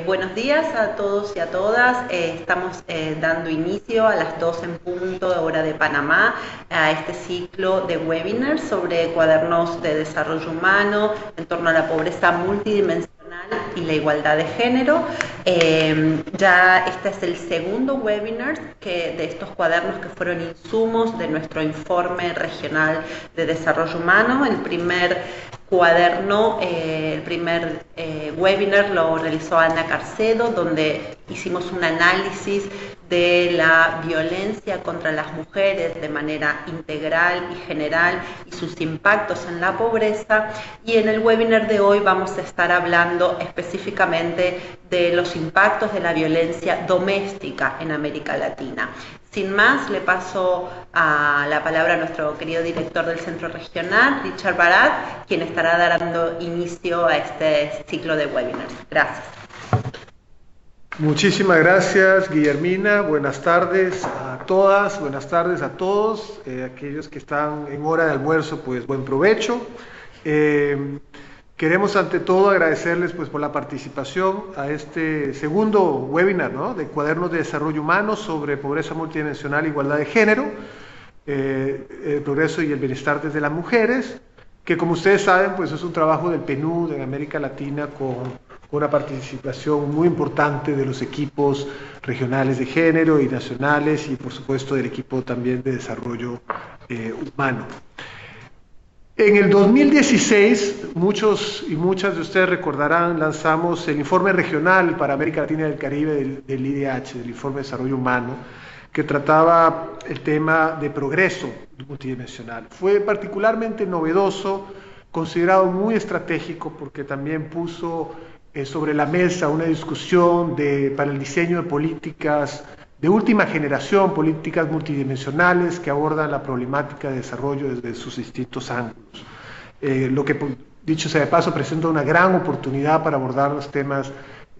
Buenos días a todos y a todas. Estamos dando inicio a las 2 en punto, hora de Panamá, a este ciclo de webinars sobre cuadernos de desarrollo humano en torno a la pobreza multidimensional y la igualdad de género. Ya este es el segundo webinar de estos cuadernos que fueron insumos de nuestro informe regional de desarrollo humano. El primer cuaderno, el primer webinar lo realizó Ana Carcedo, donde hicimos un análisis de la violencia contra las mujeres de manera integral y general y sus impactos en la pobreza. Y en el webinar de hoy vamos a estar hablando específicamente de los impactos de la violencia doméstica en América Latina. Sin más, le paso la palabra a nuestro querido director del Centro Regional, Richard Barat, quien estará dando inicio a este ciclo de webinars. Gracias. Muchísimas gracias, Guillermina. Buenas tardes a todas, buenas tardes a todos. Aquellos que están en hora de almuerzo, pues buen provecho. Queremos ante todo agradecerles pues por la participación a este segundo webinar, ¿no?, de cuadernos de desarrollo humano sobre pobreza multidimensional e igualdad de género, el progreso y el bienestar desde las mujeres, que como ustedes saben pues es un trabajo del PNUD en América Latina con una participación muy importante de los equipos regionales de género y nacionales y por supuesto del equipo también de desarrollo humano. En el 2016, muchos y muchas de ustedes recordarán, lanzamos el informe regional para América Latina y el Caribe del IDH, del Informe de Desarrollo Humano, que trataba el tema de progreso multidimensional. Fue particularmente novedoso, considerado muy estratégico, porque también puso sobre la mesa una discusión para el diseño de políticas de última generación, políticas multidimensionales que abordan la problemática de desarrollo desde sus distintos ángulos. Lo que, dicho sea de paso, presenta una gran oportunidad para abordar los temas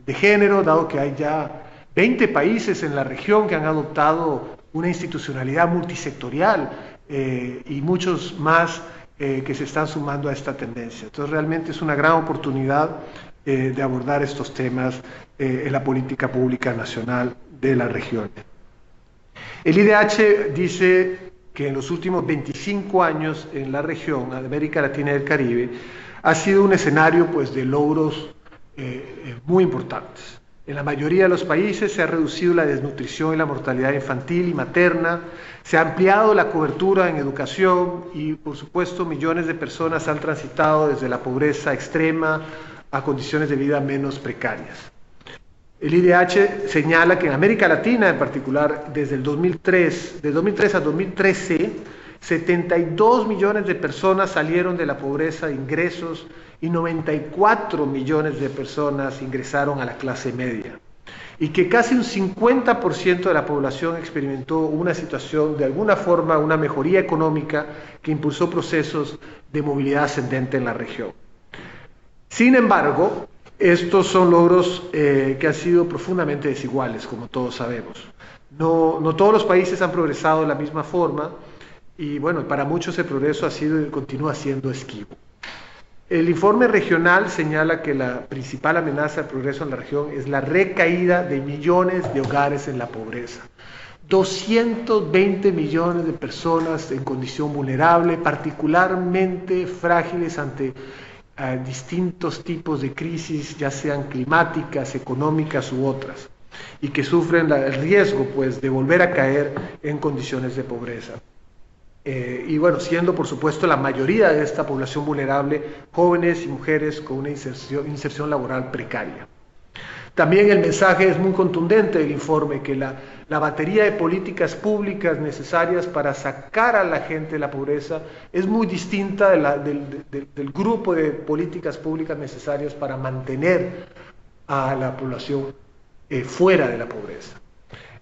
de género, dado que hay ya 20 países en la región que han adoptado una institucionalidad multisectorial y muchos más que se están sumando a esta tendencia. Entonces realmente es una gran oportunidad de abordar estos temas en la política pública nacional de la región. El IDH dice que en los últimos 25 años en la región de América Latina y el Caribe ha sido un escenario pues, de logros muy importantes. En la mayoría de los países se ha reducido la desnutrición y la mortalidad infantil y materna, se ha ampliado la cobertura en educación y, por supuesto, millones de personas han transitado desde la pobreza extrema a condiciones de vida menos precarias. El IDH señala que en América Latina, en particular, desde el 2003 a 2013, 72 millones de personas salieron de la pobreza de ingresos y 94 millones de personas ingresaron a la clase media. Y que casi un 50% de la población experimentó una situación, de alguna forma, una mejoría económica que impulsó procesos de movilidad ascendente en la región. Sin embargo, estos son logros que han sido profundamente desiguales, como todos sabemos. No todos los países han progresado de la misma forma y bueno, para muchos el progreso ha sido y continúa siendo esquivo. El informe regional señala que la principal amenaza al progreso en la región es la recaída de millones de hogares en la pobreza. 220 millones de personas en condición vulnerable, particularmente frágiles ante distintos tipos de crisis, ya sean climáticas, económicas u otras, y que sufren el riesgo pues, de volver a caer en condiciones de pobreza. Y bueno, siendo por supuesto la mayoría de esta población vulnerable jóvenes y mujeres con una inserción laboral precaria. También el mensaje es muy contundente del informe, que la batería de políticas públicas necesarias para sacar a la gente de la pobreza es muy distinta del grupo de políticas públicas necesarias para mantener a la población fuera de la pobreza.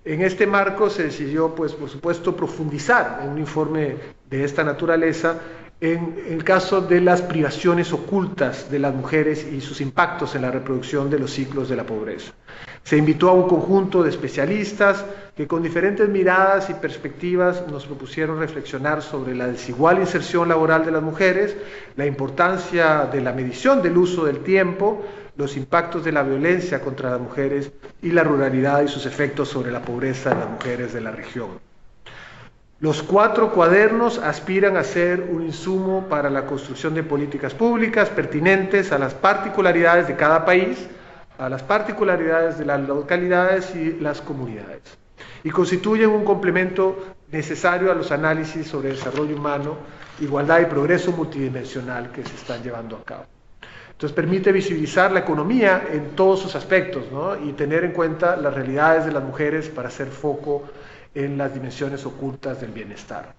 En este marco se decidió, pues, por supuesto, profundizar en un informe de esta naturaleza en el caso de las privaciones ocultas de las mujeres y sus impactos en la reproducción de los ciclos de la pobreza. Se invitó a un conjunto de especialistas que con diferentes miradas y perspectivas nos propusieron reflexionar sobre la desigual inserción laboral de las mujeres, la importancia de la medición del uso del tiempo, los impactos de la violencia contra las mujeres y la ruralidad y sus efectos sobre la pobreza de las mujeres de la región. Los 4 cuadernos aspiran a ser un insumo para la construcción de políticas públicas pertinentes a las particularidades de cada país, a las particularidades de las localidades y las comunidades, y constituyen un complemento necesario a los análisis sobre desarrollo humano, igualdad y progreso multidimensional que se están llevando a cabo. Entonces permite visibilizar la economía en todos sus aspectos, ¿no? Y tener en cuenta las realidades de las mujeres para hacer foco en las dimensiones ocultas del bienestar.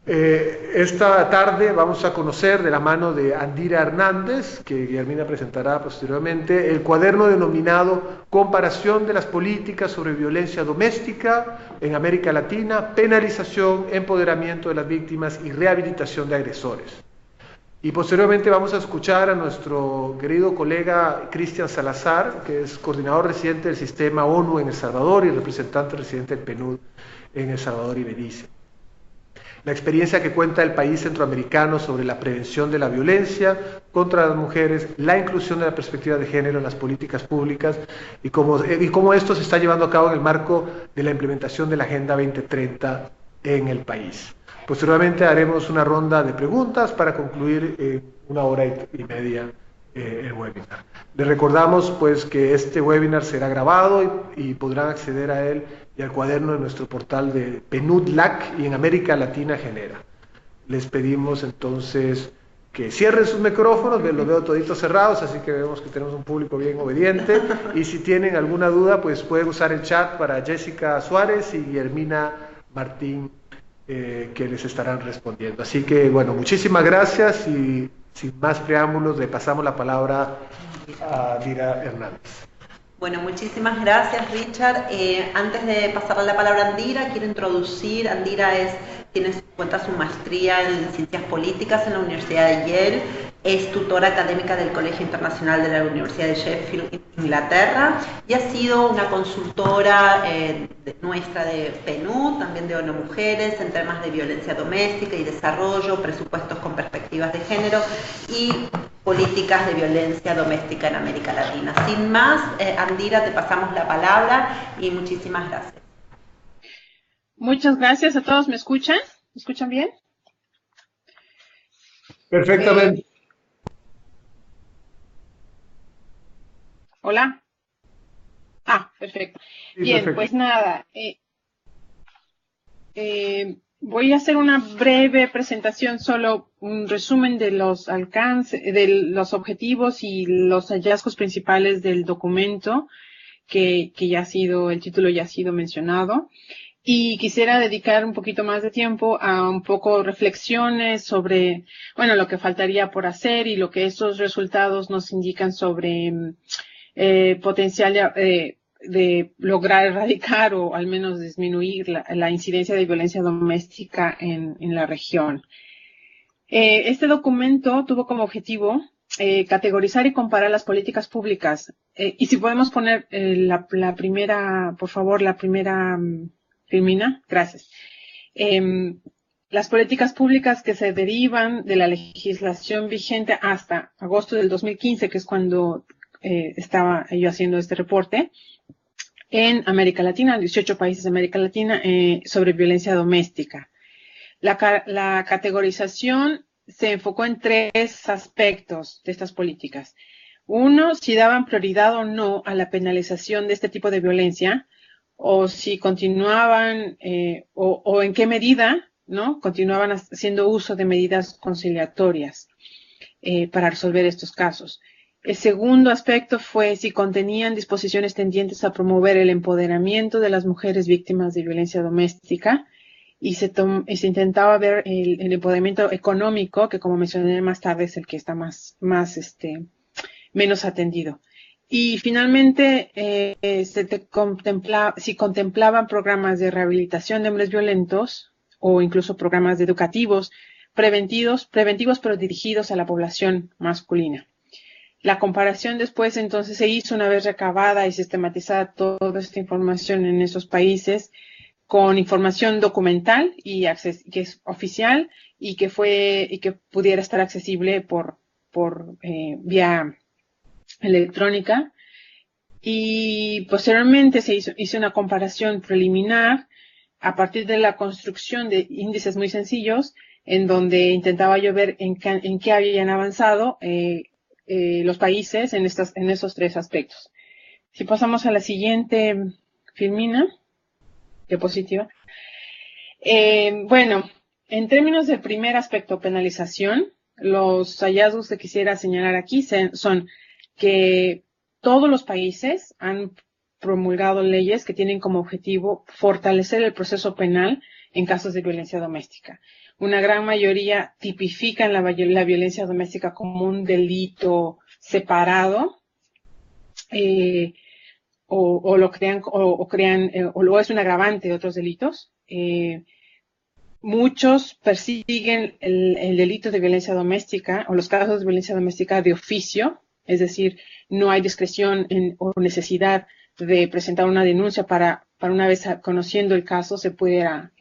Esta tarde vamos a conocer de la mano de Andira Hernández, que Guillermina presentará posteriormente, el cuaderno denominado Comparación de las políticas sobre violencia doméstica en América Latina, penalización, empoderamiento de las víctimas y rehabilitación de agresores. Y posteriormente vamos a escuchar a nuestro querido colega Cristian Salazar, que es coordinador residente del Sistema ONU en El Salvador y representante residente del PNUD en El Salvador y Belice. La experiencia que cuenta el país centroamericano sobre la prevención de la violencia contra las mujeres, la inclusión de la perspectiva de género en las políticas públicas y cómo esto se está llevando a cabo en el marco de la implementación de la Agenda 2030 en el país. Posteriormente haremos una ronda de preguntas para concluir en 1 hora y media el webinar. Les recordamos pues que este webinar será grabado y podrán acceder a él y al cuaderno en nuestro portal de PNUD-LAC y en América Latina Genera. Les pedimos entonces que cierren sus micrófonos, los veo toditos cerrados, así que vemos que tenemos un público bien obediente, y si tienen alguna duda pues pueden usar el chat para Jessica Suárez y Guillermina Martín, que les estarán respondiendo. Así que, bueno, muchísimas gracias y sin más preámbulos le pasamos la palabra a Andira Hernández. Bueno, muchísimas gracias, Richard. Antes de pasarle la palabra a Andira, quiero introducir, Andira cuenta su maestría en Ciencias Políticas en la Universidad de Yale, es tutora académica del Colegio Internacional de la Universidad de Sheffield, Inglaterra, y ha sido una consultora nuestra de PNUD, también de ONU Mujeres, en temas de violencia doméstica y desarrollo, presupuestos con perspectivas de género y políticas de violencia doméstica en América Latina. Sin más, Andira, te pasamos la palabra y muchísimas gracias. Muchas gracias a todos. ¿Me escuchan? ¿Me escuchan bien? Perfectamente. Hola. Perfecto. Sí, bien, perfecto. Pues nada. Voy a hacer una breve presentación, solo un resumen de los alcances, de los objetivos y los hallazgos principales del documento, que ya ha sido, el título ya ha sido mencionado. Y quisiera dedicar un poquito más de tiempo a un poco reflexiones sobre, bueno, lo que faltaría por hacer y lo que estos resultados nos indican sobre potencial de lograr erradicar o al menos disminuir la incidencia de violencia doméstica en la región. Este documento tuvo como objetivo categorizar y comparar las políticas públicas. Y si podemos poner la primera, por favor, la primera... Filmina, gracias. Las políticas públicas que se derivan de la legislación vigente hasta agosto del 2015, que es cuando estaba yo haciendo este reporte, en América Latina, 18 países de América Latina, sobre violencia doméstica. La categorización se enfocó en 3 aspectos de estas políticas. Uno, si daban prioridad o no a la penalización de este tipo de violencia, o si continuaban, o en qué medida, ¿no? Continuaban haciendo uso de medidas conciliatorias para resolver estos casos. El segundo aspecto fue si contenían disposiciones tendientes a promover el empoderamiento de las mujeres víctimas de violencia doméstica y se intentaba ver el empoderamiento económico, que como mencioné más tarde es el que está menos atendido. Y finalmente, si contemplaban programas de rehabilitación de hombres violentos o incluso programas educativos preventivos pero dirigidos a la población masculina. La comparación después entonces se hizo una vez recabada y sistematizada toda esta información en esos países con información documental y que es oficial y que pudiera estar accesible por vía electrónica, y posteriormente hizo una comparación preliminar a partir de la construcción de índices muy sencillos, en donde intentaba yo ver en qué habían avanzado los países en esos tres aspectos. Si pasamos a la siguiente, Filmina, diapositiva. Bueno, en términos del primer aspecto, penalización, los hallazgos que quisiera señalar aquí son que todos los países han promulgado leyes que tienen como objetivo fortalecer el proceso penal en casos de violencia doméstica. Una gran mayoría tipifican la violencia doméstica como un delito separado, o lo crean, o lo es un agravante de otros delitos. Muchos persiguen el delito de violencia doméstica o los casos de violencia doméstica de oficio, es decir, no hay discreción o necesidad de presentar una denuncia para una vez conociendo el caso se pudiera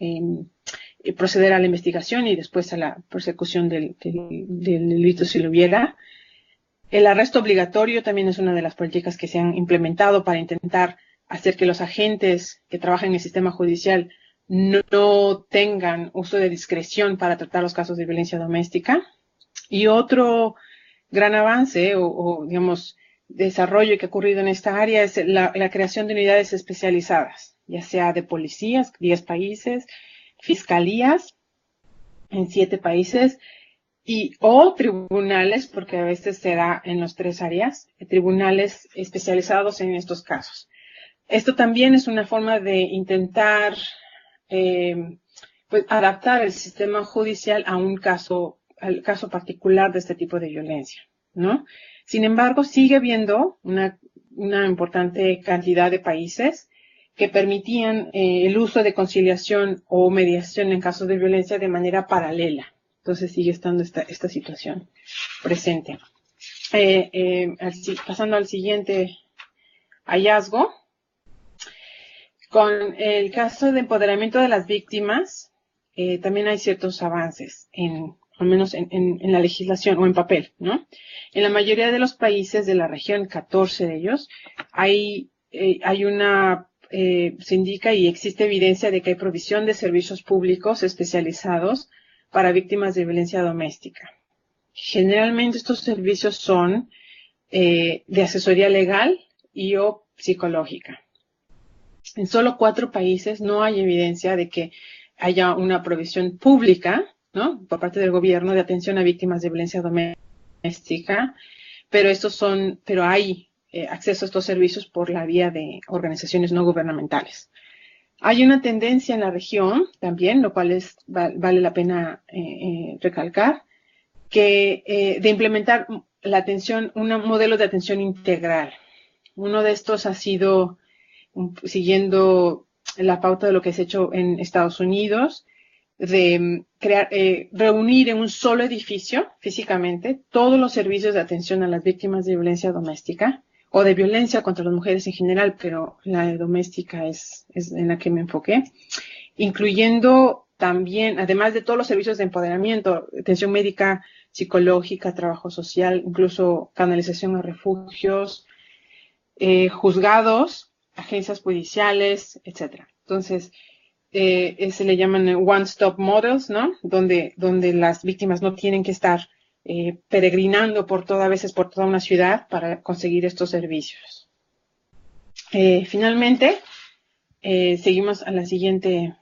proceder a la investigación y después a la persecución del delito si lo hubiera. El arresto obligatorio también es una de las políticas que se han implementado para intentar hacer que los agentes que trabajan en el sistema judicial no tengan uso de discreción para tratar los casos de violencia doméstica. Y otro gran avance o digamos, desarrollo que ha ocurrido en esta área es la creación de unidades especializadas, ya sea de policías, 10 países, fiscalías en 7 países, o tribunales, porque a veces se da en las 3 áreas, tribunales especializados en estos casos. Esto también es una forma de intentar pues adaptar el sistema judicial al caso particular de este tipo de violencia, ¿no? Sin embargo, sigue habiendo una importante cantidad de países que permitían el uso de conciliación o mediación en casos de violencia de manera paralela. Entonces sigue estando esta situación presente. Pasando al siguiente hallazgo. Con el caso de empoderamiento de las víctimas, también hay ciertos avances, al menos en la legislación o en papel, ¿no? En la mayoría de los países de la región, 14 de ellos, se indica y existe evidencia de que hay provisión de servicios públicos especializados para víctimas de violencia doméstica. Generalmente estos servicios son de asesoría legal o psicológica. En solo 4 países no hay evidencia de que haya una provisión pública, ¿no?, por parte del gobierno de atención a víctimas de violencia doméstica, pero hay acceso a estos servicios por la vía de organizaciones no gubernamentales. Hay una tendencia en la región también, lo cual vale la pena recalcar, de implementar un modelo de atención integral. Uno de estos ha sido siguiendo la pauta de lo que se ha hecho en Estados Unidos, de reunir en un solo edificio físicamente todos los servicios de atención a las víctimas de violencia doméstica o de violencia contra las mujeres en general, pero la doméstica es en la que me enfoqué, incluyendo también, además de todos los servicios de empoderamiento, atención médica, psicológica, trabajo social, incluso canalización a refugios, juzgados, agencias judiciales, etcétera. Entonces, se le llaman one-stop models, ¿no? Donde las víctimas no tienen que estar peregrinando por toda una ciudad para conseguir estos servicios. Finalmente, seguimos a la siguiente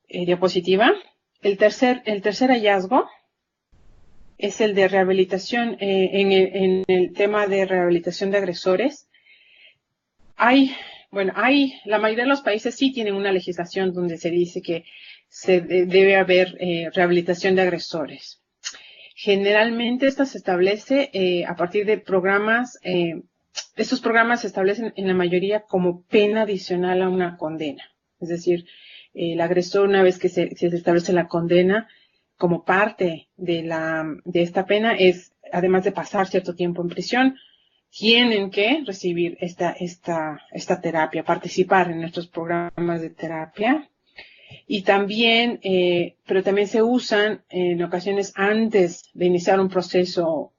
diapositiva. El tercer hallazgo es el de rehabilitación, en el tema de rehabilitación de agresores. La mayoría de los países sí tienen una legislación donde se dice que debe haber rehabilitación de agresores. Generalmente esta se establece a partir de programas, estos programas se establecen en la mayoría como pena adicional a una condena. Es decir, el agresor, una vez que se establece la condena, como parte de esta pena, es, además de pasar cierto tiempo en prisión, tienen que recibir esta terapia, participar en nuestros programas de terapia. Y pero también se usan en ocasiones antes de iniciar un proceso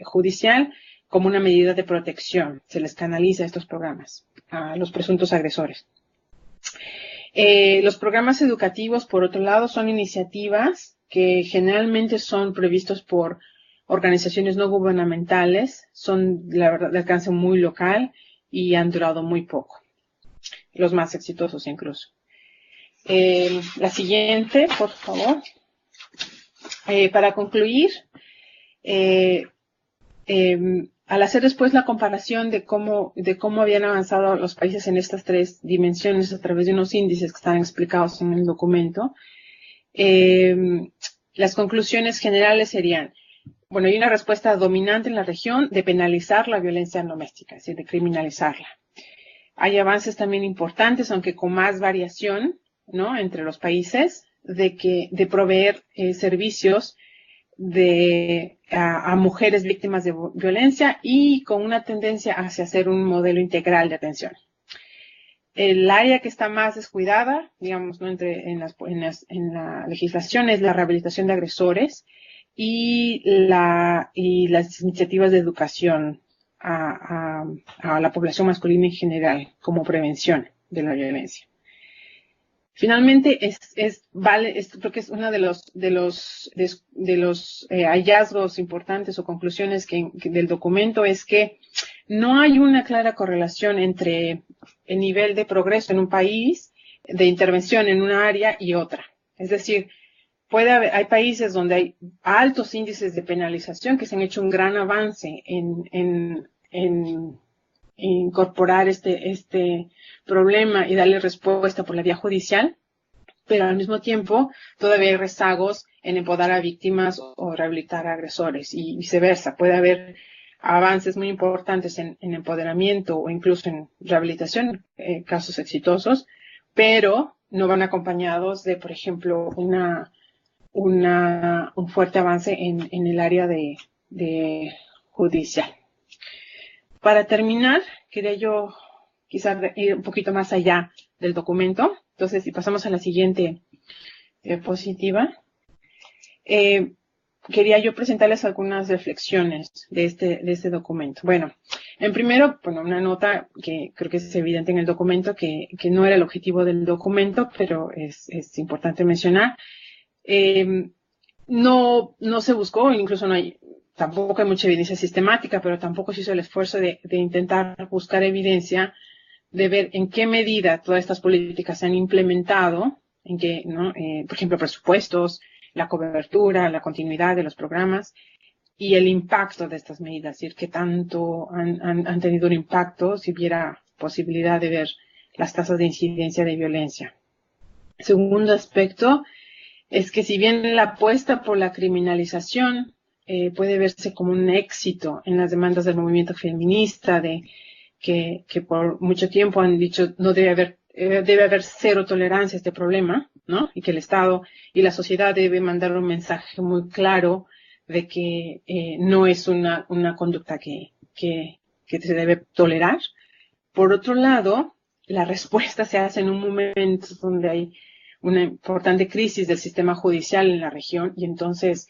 judicial como una medida de protección. Se les canaliza estos programas a los presuntos agresores. Los programas educativos, por otro lado, son iniciativas que generalmente son previstos por organizaciones no gubernamentales, son, la verdad, de alcance muy local y han durado muy poco. Los más exitosos incluso. La siguiente, por favor. Para concluir, al hacer después la comparación de cómo habían avanzado los países en estas tres dimensiones a través de unos índices que están explicados en el documento, las conclusiones generales serían, bueno, hay una respuesta dominante en la región de penalizar la violencia doméstica, es decir, de criminalizarla. Hay avances también importantes, aunque con más variación, ¿no?, entre los países, de proveer servicios a mujeres víctimas de violencia y con una tendencia hacia hacer un modelo integral de atención. El área que está más descuidada, digamos, ¿no?, en la legislación es la rehabilitación de agresores y las iniciativas de educación a la población masculina en general como prevención de la violencia. Finalmente, creo que es uno de los hallazgos importantes o conclusiones del documento es que no hay una clara correlación entre el nivel de progreso en un país, de intervención en una área y otra. Es decir, hay países donde hay altos índices de penalización que se han hecho un gran avance en incorporar este problema y darle respuesta por la vía judicial, pero al mismo tiempo todavía hay rezagos en empoderar a víctimas o rehabilitar a agresores y viceversa. Puede haber avances muy importantes en empoderamiento o incluso en rehabilitación, casos exitosos, pero no van acompañados de, por ejemplo, un fuerte avance en el área de judicial. Para terminar, quería yo quizás ir un poquito más allá del documento. Entonces, si pasamos a la siguiente diapositiva, quería yo presentarles algunas reflexiones de este documento. Bueno, en primero, una nota que creo que es evidente en el documento, que no era el objetivo del documento, pero es importante mencionar. No se buscó, incluso tampoco hay mucha evidencia sistemática, pero tampoco se hizo el esfuerzo de intentar buscar evidencia de ver en qué medida todas estas políticas se han implementado, en qué, ¿no?, por ejemplo, presupuestos, la cobertura, la continuidad de los programas y el impacto de estas medidas, es decir, qué tanto han tenido un impacto, si hubiera posibilidad de ver las tasas de incidencia de violencia. Segundo aspecto es que si bien la apuesta por la criminalización puede verse como un éxito en las demandas del movimiento feminista, que por mucho tiempo han dicho no debe haber cero tolerancia a este problema, ¿no?, y que el Estado y la sociedad deben mandar un mensaje muy claro de que no es una conducta que se debe tolerar. Por otro lado, la respuesta se hace en un momento donde hay una importante crisis del sistema judicial en la región y entonces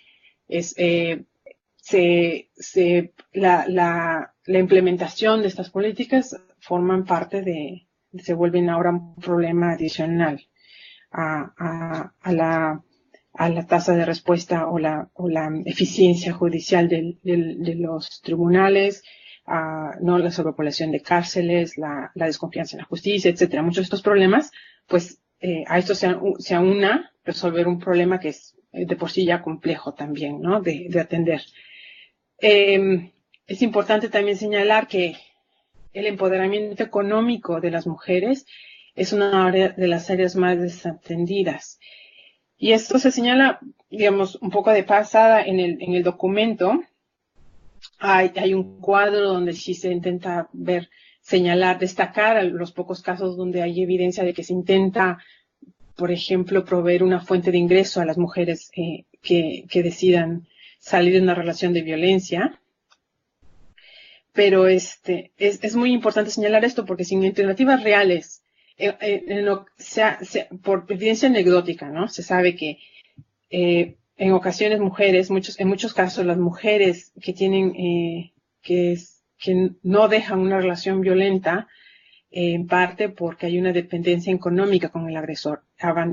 la implementación de estas políticas forman parte se vuelven ahora un problema adicional a la tasa de respuesta o la eficiencia judicial de los tribunales, no la sobrepoblación de cárceles, la desconfianza en la justicia, etcétera. Muchos de estos problemas, pues a esto se aúna resolver un problema que es de por sí ya complejo también, ¿no?, de atender. Es importante también señalar que el empoderamiento económico de las mujeres es una de las áreas más desatendidas. Y esto se señala, digamos, un poco de pasada en el documento. Hay un cuadro donde sí se intenta destacar los pocos casos donde hay evidencia de que se intenta, por ejemplo, proveer una fuente de ingreso a las mujeres que decidan salir de una relación de violencia. Pero es muy importante señalar esto porque sin alternativas reales, por evidencia anecdótica, ¿no?, se sabe que en ocasiones mujeres, en muchos casos las mujeres que tienen, que no dejan una relación violenta, en parte porque hay una dependencia económica con el agresor.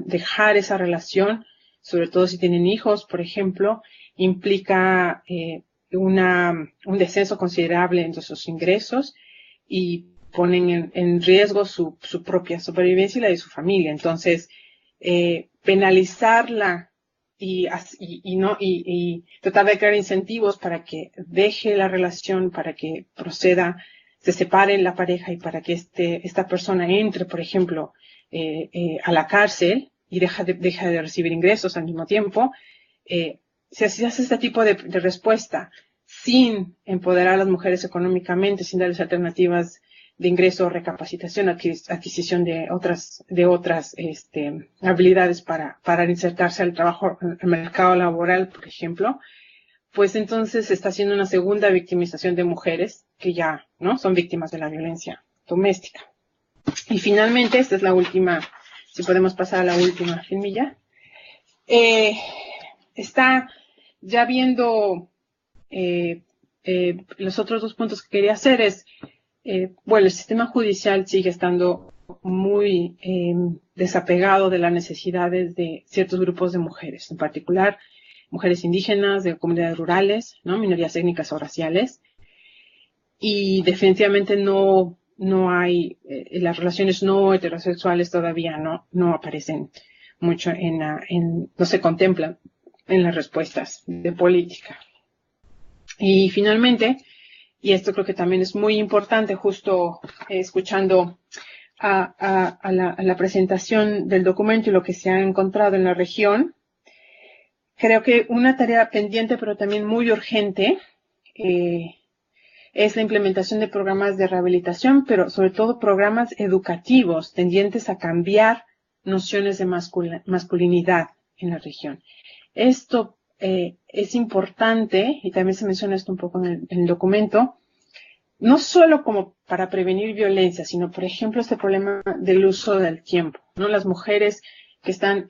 Dejar esa relación, sobre todo si tienen hijos, por ejemplo, implica un descenso considerable en sus ingresos y ponen en riesgo su propia supervivencia y la de su familia. Entonces, penalizarla y tratar de crear incentivos para que deje la relación, para que proceda, se separe la pareja y para que esta persona entre, por ejemplo, a la cárcel y deja de recibir ingresos al mismo tiempo, si así hace este tipo de respuesta sin empoderar a las mujeres económicamente, sin darles alternativas de ingreso, recapacitación, adquisición de otras habilidades para insertarse al trabajo, al mercado laboral, por ejemplo, pues entonces se está haciendo una segunda victimización de mujeres que ya, ¿no?, son víctimas de la violencia doméstica. Y finalmente, esta es la última, si podemos pasar a la última filmilla. Está ya viendo los otros dos puntos que quería hacer es, bueno, el sistema judicial sigue estando muy desapegado de las necesidades de ciertos grupos de mujeres, en particular mujeres indígenas, de comunidades rurales, ¿no?, minorías étnicas o raciales, y definitivamente no hay, las relaciones no heterosexuales todavía no aparecen mucho no se contemplan en las respuestas de política. Y finalmente, y esto creo que también es muy importante, justo escuchando a la presentación del documento y lo que se ha encontrado en la región, creo que una tarea pendiente, pero también muy urgente, es la implementación de programas de rehabilitación, pero sobre todo programas educativos tendientes a cambiar nociones de masculinidad en la región. Esto es importante, y también se menciona esto un poco en el documento, no solo como para prevenir violencia, sino, por ejemplo, este problema del uso del tiempo, ¿no? Las mujeres que están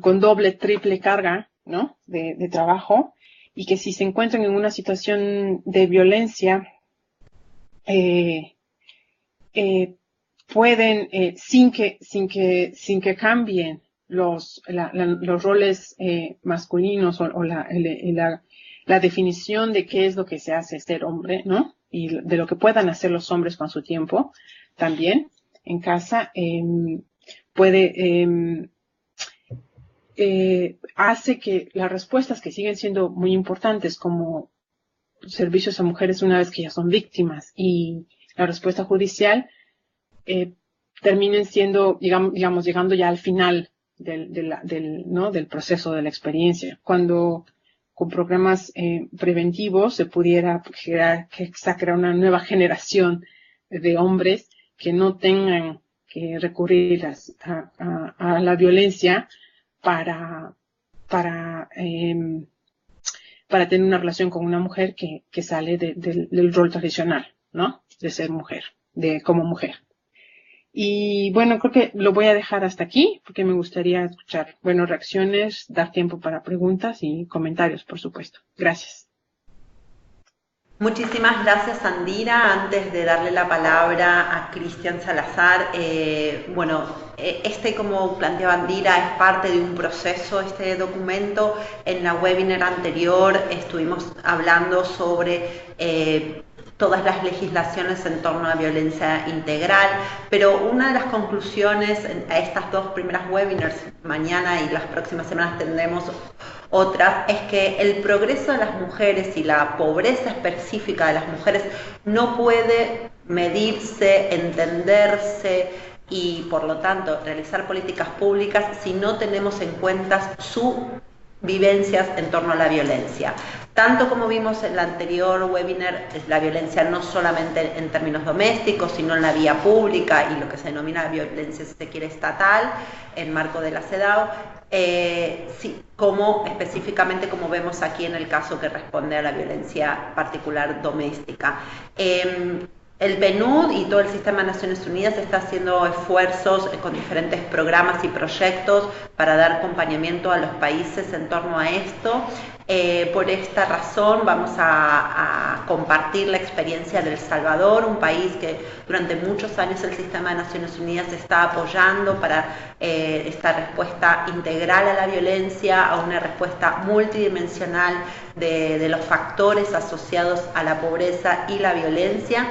con doble, triple carga, ¿no?, de trabajo, y que si se encuentran en una situación de violencia, pueden, sin que cambien los roles masculinos o la definición de qué es lo que se hace ser hombre, ¿no?, y de lo que puedan hacer los hombres con su tiempo también en casa, hace que las respuestas que siguen siendo muy importantes, como servicios a mujeres una vez que ya son víctimas y la respuesta judicial, terminen siendo, digamos, llegando ya al final del proceso de la experiencia, cuando con programas preventivos se pudiera crear una nueva generación de hombres que no tengan que recurrir a la violencia para tener una relación con una mujer que sale del rol tradicional, ¿no?, de ser mujer, como mujer. Y bueno, creo que lo voy a dejar hasta aquí, porque me gustaría escuchar, reacciones, dar tiempo para preguntas y comentarios, por supuesto. Gracias. Muchísimas gracias, Andira. Antes de darle la palabra a Cristian Salazar, como planteaba Andira, es parte de un proceso, este documento. En la webinar anterior estuvimos hablando sobre todas las legislaciones en torno a violencia integral, pero una de las conclusiones a estas dos primeras webinars, mañana y las próximas semanas tendremos otras, es que el progreso de las mujeres y la pobreza específica de las mujeres no puede medirse, entenderse y, por lo tanto, realizar políticas públicas si no tenemos en cuenta sus vivencias en torno a la violencia. Tanto como vimos en la anterior webinar, es la violencia no solamente en términos domésticos, sino en la vía pública y lo que se denomina violencia, si se quiere, estatal, en marco de la CEDAW, como específicamente como vemos aquí en el caso que responde a la violencia particular doméstica. El PNUD y todo el sistema de Naciones Unidas está haciendo esfuerzos con diferentes programas y proyectos para dar acompañamiento a los países en torno a esto. Por esta razón vamos a compartir la experiencia de El Salvador, un país que durante muchos años el sistema de Naciones Unidas está apoyando para esta respuesta integral a la violencia, a una respuesta multidimensional de los factores asociados a la pobreza y la violencia.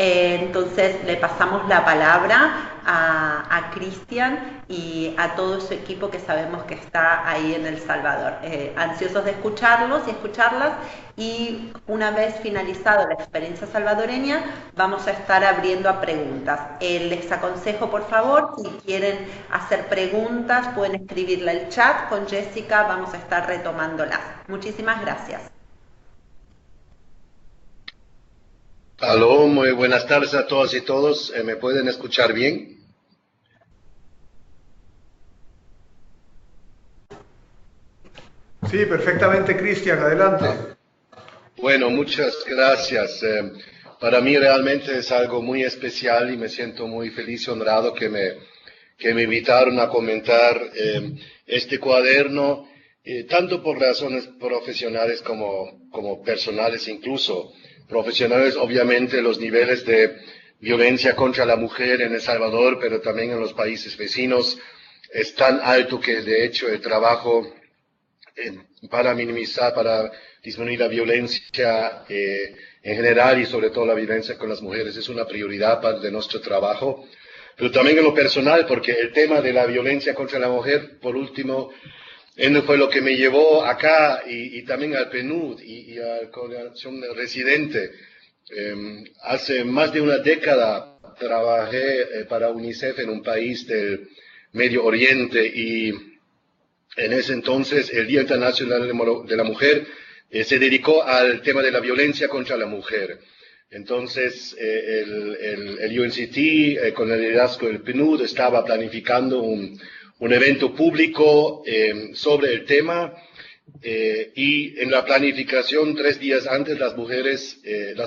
Entonces le pasamos la palabra a Cristian y a todo su equipo que sabemos que está ahí en El Salvador. Ansiosos de escucharlos y escucharlas, y una vez finalizada la experiencia salvadoreña vamos a estar abriendo a preguntas. Les aconsejo, por favor, si quieren hacer preguntas pueden escribirla al chat, con Jessica vamos a estar retomándolas. Muchísimas gracias. Aló, muy buenas tardes a todas y todos. ¿Me pueden escuchar bien? Sí, perfectamente, Cristian, adelante. Bueno, muchas gracias. Para mí realmente es algo muy especial y me siento muy feliz y honrado que me invitaron a comentar este cuaderno, tanto por razones profesionales como personales incluso. Profesionales, obviamente, los niveles de violencia contra la mujer en El Salvador, pero también en los países vecinos, es tan alto que, de hecho, el trabajo para minimizar, para disminuir la violencia en general y sobre todo la violencia con las mujeres es una prioridad de nuestro trabajo. Pero también en lo personal, porque el tema de la violencia contra la mujer, por último, fue lo que me llevó acá y también al PNUD y a la Coordinación Residente. Hace más de una década trabajé para UNICEF en un país del Medio Oriente y en ese entonces el Día Internacional de la Mujer se dedicó al tema de la violencia contra la mujer. Entonces el UNCT con el liderazgo del PNUD estaba planificando un evento público sobre el tema y en la planificación 3 días antes las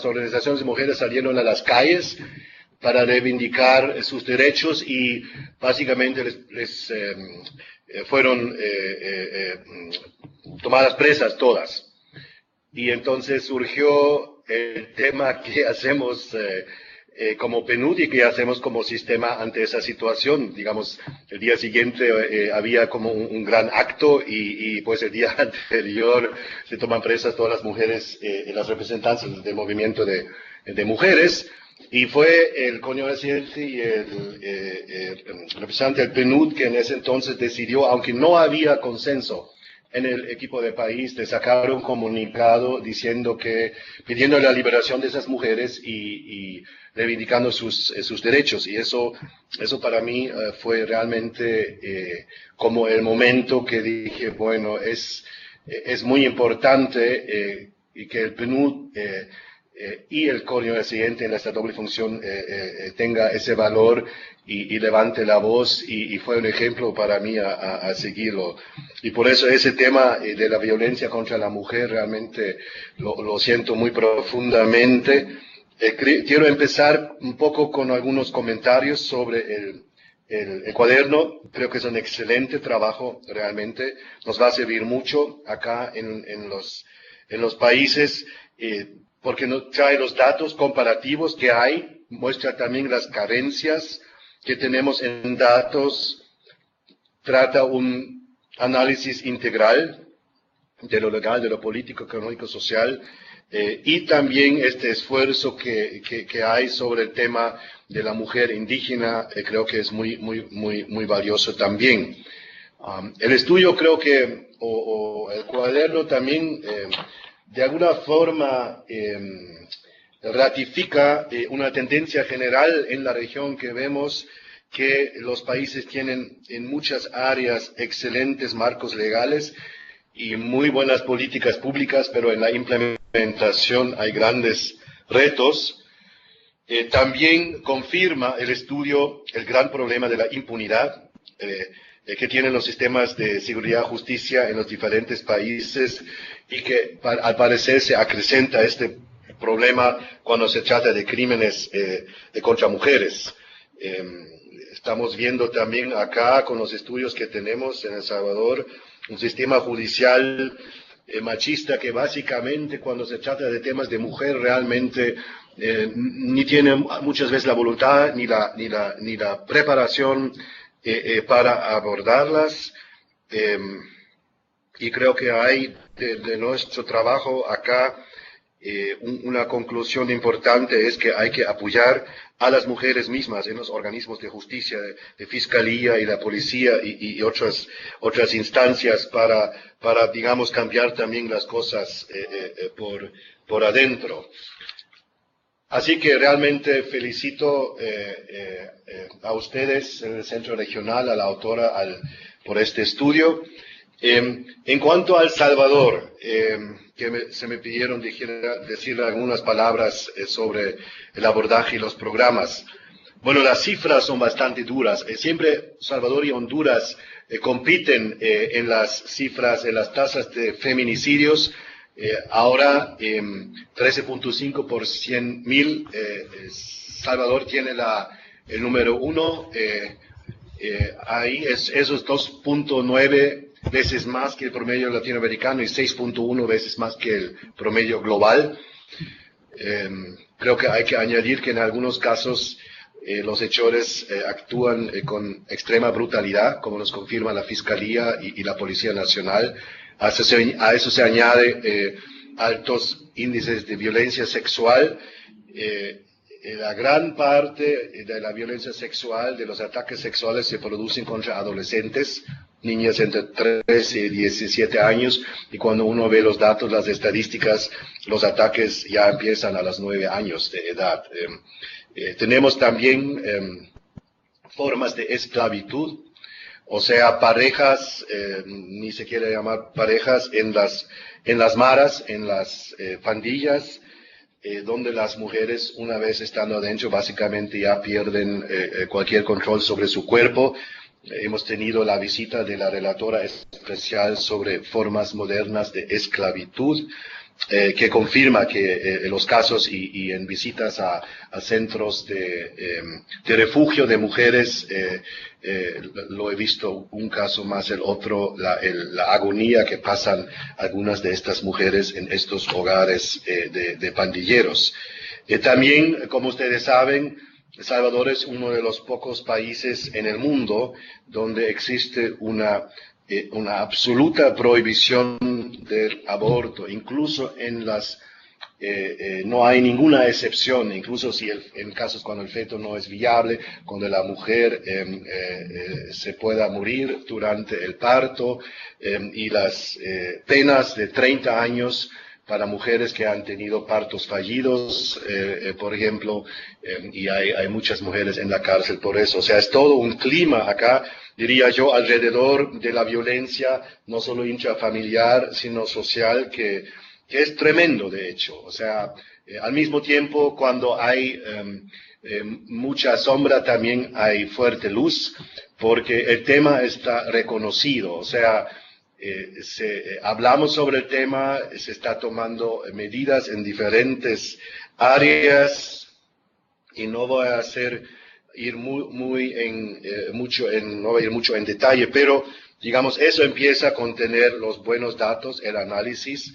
organizaciones de mujeres salieron a las calles para reivindicar sus derechos y básicamente les fueron tomadas presas todas. Y entonces surgió el tema que hacemos como PNUD y que hacemos como sistema ante esa situación. Digamos, el día siguiente había como un gran acto y pues el día anterior se toman presas todas las mujeres, las representantes del movimiento de mujeres. Y fue el coordinador residente y el representante del PNUD que en ese entonces decidió, aunque no había consenso en el equipo de país, de sacar un comunicado pidiendo la liberación de esas mujeres y reivindicando sus derechos. Y eso para mí fue realmente como el momento que dije, bueno, es muy importante y que el PNUD y el coordinador residente en esta doble función tenga ese valor y levante la voz y fue un ejemplo para mí a seguirlo. Y por eso ese tema de la violencia contra la mujer realmente lo siento muy profundamente. Quiero empezar un poco con algunos comentarios sobre el cuaderno. Creo que es un excelente trabajo realmente. Nos va a servir mucho acá en los países. Porque nos trae los datos comparativos que hay, muestra también las carencias que tenemos en datos, trata un análisis integral de lo legal, de lo político, económico, social, y también este esfuerzo que hay sobre el tema de la mujer indígena, creo que es muy valioso también. El estudio creo que, o el cuaderno también, de alguna forma ratifica una tendencia general en la región que vemos que los países tienen en muchas áreas excelentes marcos legales y muy buenas políticas públicas, pero en la implementación hay grandes retos. También confirma el estudio el gran problema de la impunidad que tienen los sistemas de seguridad y justicia en los diferentes países y que al parecer se acrecenta este problema cuando se trata de crímenes contra mujeres. Estamos viendo también acá, con los estudios que tenemos en El Salvador, un sistema judicial machista que básicamente cuando se trata de temas de mujer realmente ni tiene muchas veces la voluntad ni la preparación para abordarlas. Y creo que hay de nuestro trabajo acá una conclusión importante es que hay que apoyar a las mujeres mismas en los organismos de justicia, de fiscalía y la policía y otras instancias para, digamos, cambiar también las cosas por adentro. Así que realmente felicito a ustedes en el Centro Regional, a la autora, por este estudio. En cuanto a El Salvador, se me pidieron decir algunas palabras sobre el abordaje y los programas. Bueno, las cifras son bastante duras. Siempre Salvador y Honduras compiten en las cifras, en las tasas de feminicidios. Ahora 13.5 por 100.000. Salvador tiene el número 1. Ahí esos 2.9 veces más que el promedio latinoamericano y 6.1 veces más que el promedio global. Creo que hay que añadir que en algunos casos los hechores actúan con extrema brutalidad, como nos confirma la Fiscalía y la Policía Nacional. A eso se añade altos índices de violencia sexual. La gran parte de la violencia sexual, de los ataques sexuales, se producen contra adolescentes, niñas entre 13 y 17 años, y cuando uno ve los datos, las estadísticas, los ataques ya empiezan a los 9 años de edad. Tenemos también formas de esclavitud, o sea, parejas, ni se quiere llamar parejas, en las maras, en las pandillas, donde las mujeres, una vez estando adentro, básicamente ya pierden cualquier control sobre su cuerpo. Hemos tenido la visita de la relatora especial sobre formas modernas de esclavitud, que confirma que los casos y en visitas a centros de refugio de mujeres, lo he visto un caso más el otro, la agonía que pasan algunas de estas mujeres en estos hogares de pandilleros. También, como ustedes saben, El Salvador es uno de los pocos países en el mundo donde existe una absoluta prohibición del aborto, incluso en no hay ninguna excepción, incluso si en casos cuando el feto no es viable, cuando la mujer se pueda morir durante el parto, y las penas de 30 años para mujeres que han tenido partos fallidos, por ejemplo, y hay muchas mujeres en la cárcel por eso. O sea, es todo un clima acá, diría yo, alrededor de la violencia, no solo intrafamiliar, sino social, que es tremendo, de hecho. O sea, al mismo tiempo, cuando hay mucha sombra, también hay fuerte luz, porque el tema está reconocido. O sea, hablamos sobre el tema, se está tomando medidas en diferentes áreas, y no voy a ir mucho en detalle, pero digamos, eso empieza con tener los buenos datos, el análisis.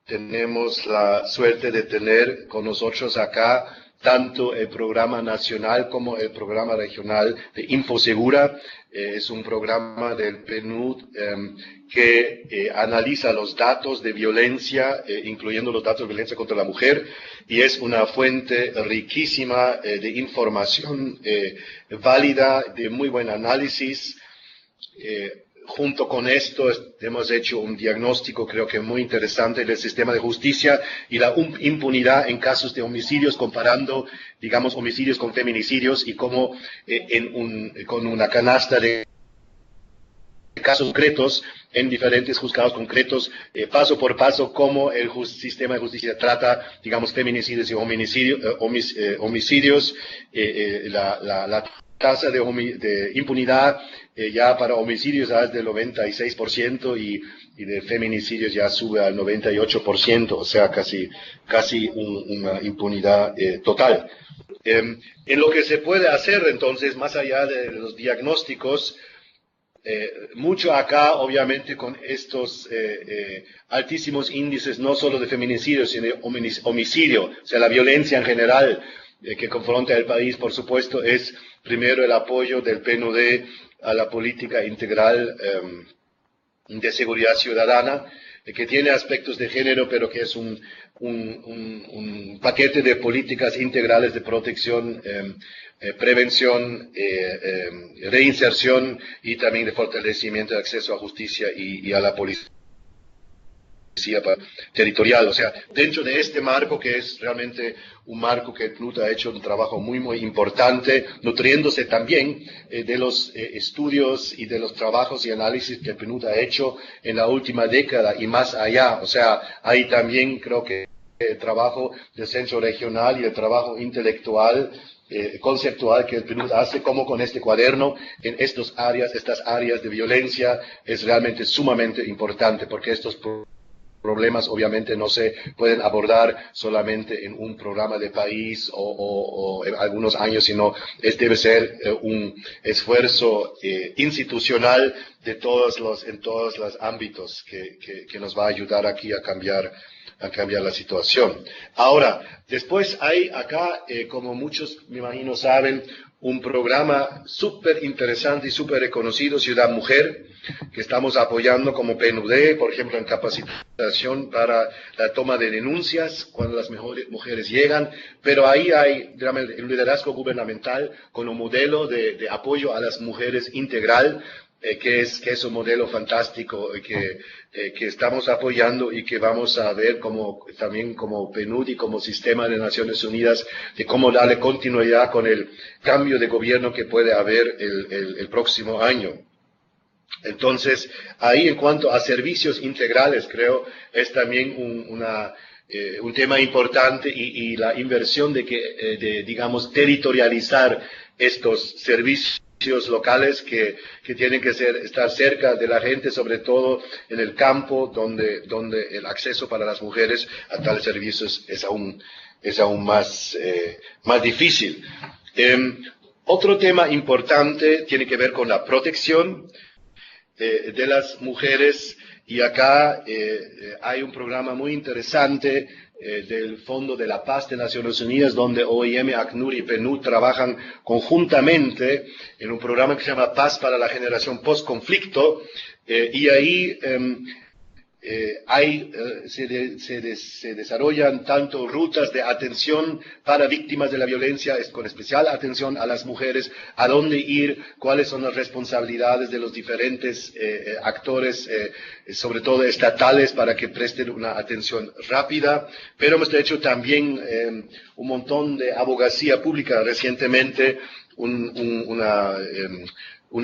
Tenemos la suerte de tener con nosotros acá tanto el programa nacional como el programa regional de Infosegura. Es un programa del PNUD que analiza los datos de violencia, incluyendo los datos de violencia contra la mujer, y es una fuente riquísima de información válida, de muy buen análisis. Junto con esto hemos hecho un diagnóstico, creo que muy interesante, del sistema de justicia y la impunidad en casos de homicidios, comparando, digamos, homicidios con feminicidios, y cómo con una canasta de casos concretos en diferentes juzgados concretos, paso por paso, cómo el sistema de justicia trata, digamos, feminicidios y homicidios, la tasa de impunidad ya para homicidios es del 96%, y de feminicidios ya sube al 98%, o sea, casi una impunidad total. En lo que se puede hacer, entonces, más allá de los diagnósticos, mucho acá, obviamente, con estos altísimos índices, no solo de feminicidio, sino de homicidio, o sea, la violencia en general que confronta el país, por supuesto, es primero el apoyo del PNUD a la política integral de seguridad ciudadana, que tiene aspectos de género, pero que es un paquete de políticas integrales de protección, prevención, reinserción y también de fortalecimiento de acceso a justicia y a la policía territorial. O sea, dentro de este marco, que es realmente un marco que el PNUD ha hecho un trabajo muy importante, nutriéndose también de los estudios y de los trabajos y análisis que el PNUD ha hecho en la última década y más allá. O sea, hay también, creo que, el trabajo del centro regional y el trabajo intelectual, conceptual que el PNUD hace, como con este cuaderno, en estas áreas de violencia, es realmente sumamente importante, porque estos problemas obviamente no se pueden abordar solamente en un programa de país o en algunos años, sino debe ser un esfuerzo institucional en todos los ámbitos que nos va a ayudar aquí a cambiar la situación. Ahora, después hay acá, como muchos me imagino saben, un programa súper interesante y súper reconocido, Ciudad Mujer, que estamos apoyando como PNUD, por ejemplo, en capacitación para la toma de denuncias cuando las mujeres llegan, pero ahí hay el liderazgo gubernamental con un modelo de apoyo a las mujeres integral, que es un modelo fantástico que estamos apoyando y que vamos a ver también como PNUD y como sistema de Naciones Unidas, de cómo darle continuidad con el cambio de gobierno que puede haber el próximo año. Entonces, ahí en cuanto a servicios integrales, creo, es también un tema importante y la inversión de digamos, territorializar estos servicios locales que tienen que estar cerca de la gente, sobre todo en el campo, donde el acceso para las mujeres a tales servicios es aún más difícil. Otro tema importante tiene que ver con la protección de las mujeres, y acá hay un programa muy interesante del Fondo de la Paz de Naciones Unidas, donde OIM, ACNUR y PNUD trabajan conjuntamente en un programa que se llama Paz para la Generación Post-Conflicto, y ahí se desarrollan tanto rutas de atención para víctimas de la violencia, con especial atención a las mujeres, a dónde ir, cuáles son las responsabilidades de los diferentes actores, sobre todo estatales, para que presten una atención rápida. Pero hemos hecho también un montón de abogacía pública recientemente, una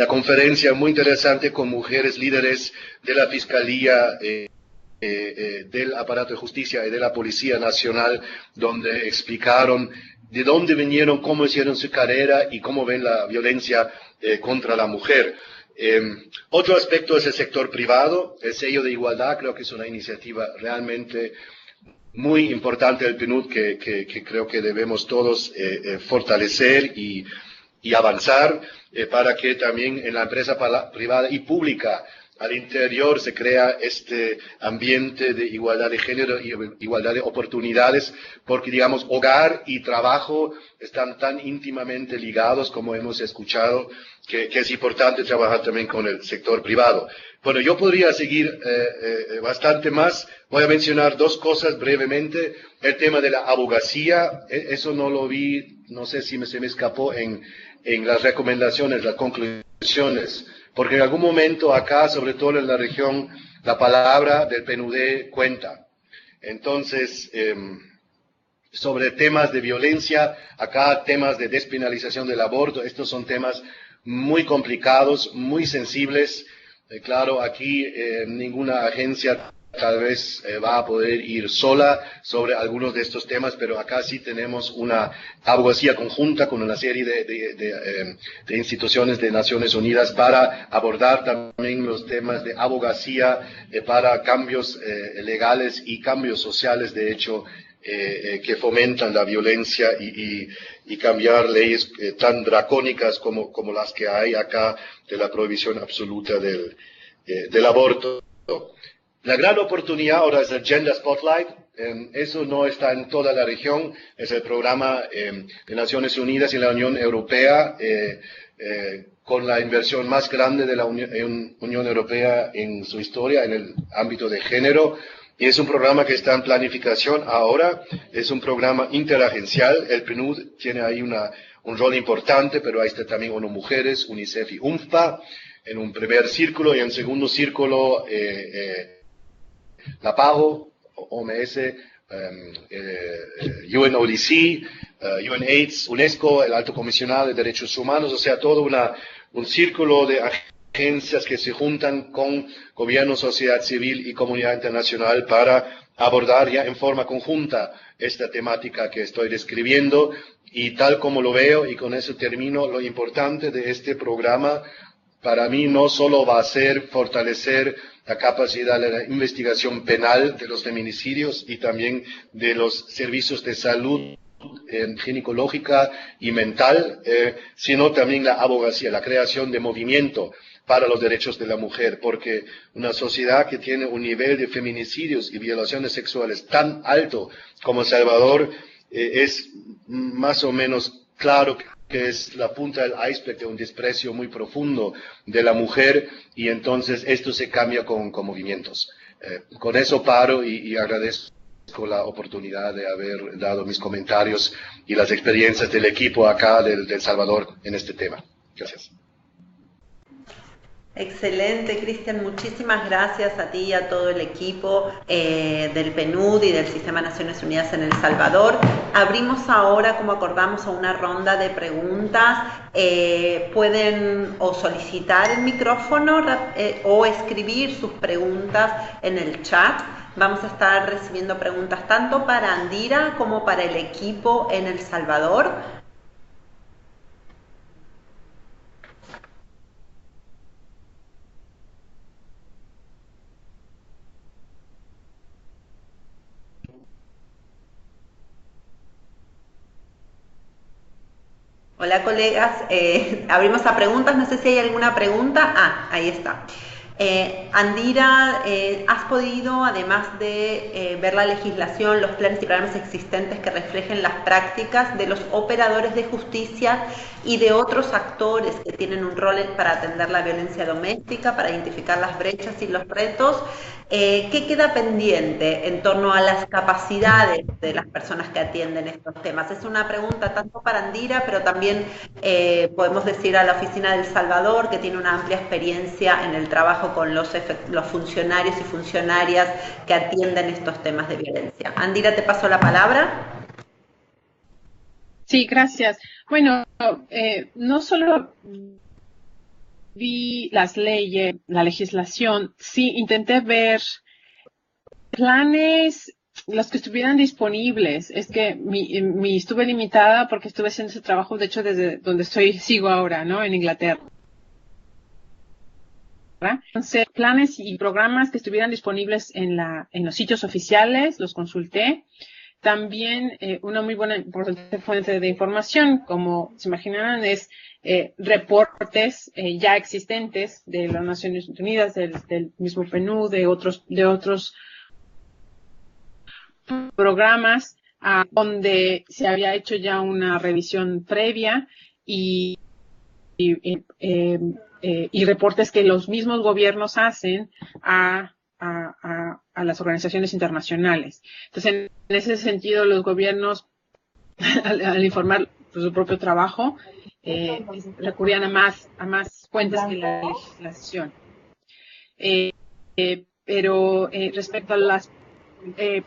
conferencia muy interesante con mujeres líderes de la Fiscalía, del aparato de justicia y de la Policía Nacional, donde explicaron de dónde vinieron, cómo hicieron su carrera y cómo ven la violencia contra la mujer. Otro aspecto es el sector privado. El sello de igualdad creo que es una iniciativa realmente muy importante del PNUD que creo que debemos todos fortalecer y avanzar para que también en la empresa privada y pública al interior se crea este ambiente de igualdad de género y igualdad de oportunidades, porque, digamos, hogar y trabajo están tan íntimamente ligados, como hemos escuchado, que es importante trabajar también con el sector privado. Bueno, yo podría seguir bastante más. Voy a mencionar dos cosas brevemente. El tema de la abogacía, eso no lo vi, no sé si se me escapó en las recomendaciones, las conclusiones, porque en algún momento acá, sobre todo en la región, la palabra del PNUD cuenta. Entonces, sobre temas de violencia, acá temas de despenalización del aborto, estos son temas muy complicados, muy sensibles. Claro, aquí ninguna agencia tal vez va a poder ir sola sobre algunos de estos temas, pero acá sí tenemos una abogacía conjunta con una serie de instituciones de Naciones Unidas para abordar también los temas de abogacía para cambios legales y cambios sociales, de hecho, que fomentan la violencia y cambiar leyes tan dracónicas como las que hay acá de la prohibición absoluta del aborto. La gran oportunidad ahora es el Gender Spotlight. Eso no está en toda la región. Es el programa de Naciones Unidas y la Unión Europea con la inversión más grande de la Unión Europea en su historia en el ámbito de género. Y es un programa que está en planificación ahora. Es un programa interagencial. El PNUD tiene ahí un rol importante, pero ahí está también ONU Mujeres, UNICEF y UNFPA en un primer círculo, y en segundo círculo la PAHO, OMS, UNODC, UNAIDS, UNESCO, el Alto Comisionado de Derechos Humanos, o sea, todo un círculo de agencias que se juntan con gobierno, sociedad civil y comunidad internacional para abordar ya en forma conjunta esta temática que estoy describiendo. Y tal como lo veo, y con eso termino, lo importante de este programa para mí no solo va a ser fortalecer la capacidad de la investigación penal de los feminicidios y también de los servicios de salud ginecológica y mental, sino también la abogacía, la creación de movimiento para los derechos de la mujer, porque una sociedad que tiene un nivel de feminicidios y violaciones sexuales tan alto como El Salvador, es más o menos claro que es la punta del iceberg de un desprecio muy profundo de la mujer, y entonces esto se cambia con movimientos. Con eso paro y agradezco la oportunidad de haber dado mis comentarios y las experiencias del equipo acá del Salvador en este tema. Gracias. Excelente, Cristian. Muchísimas gracias a ti y a todo el equipo del PNUD y del Sistema de Naciones Unidas en El Salvador. Abrimos ahora, como acordamos, a una ronda de preguntas. Pueden o solicitar el micrófono o escribir sus preguntas en el chat. Vamos a estar recibiendo preguntas tanto para Andira como para el equipo en El Salvador. Hola colegas, abrimos a preguntas, no sé si hay alguna pregunta. Ahí está. Andira, ¿has podido, además de ver la legislación, los planes y programas existentes que reflejen las prácticas de los operadores de justicia y de otros actores que tienen un rol para atender la violencia doméstica, para identificar las brechas y los retos? ¿Qué queda pendiente en torno a las capacidades de las personas que atienden estos temas? Es una pregunta tanto para Andira, pero también podemos decir a la Oficina del Salvador, que tiene una amplia experiencia en el trabajo con los funcionarios y funcionarias que atienden estos temas de violencia. Andira, te paso la palabra. Sí, gracias. Bueno, no solo vi las leyes, la legislación, sí intenté ver planes, los que estuvieran disponibles. Es que estuve limitada porque estuve haciendo ese trabajo, de hecho, desde donde sigo ahora, ¿no? En Inglaterra. Entonces, planes y programas que estuvieran disponibles en los sitios oficiales, los consulté. También una muy buena importante fuente de información, como se imaginarán, es reportes ya existentes de las Naciones Unidas, del mismo PNUD, de otros programas donde se había hecho ya una revisión previa y reportes que los mismos gobiernos hacen a las organizaciones internacionales. Entonces, en ese sentido, los gobiernos, al informar su propio trabajo, recurrían a más fuentes que la legislación. Pero respecto a las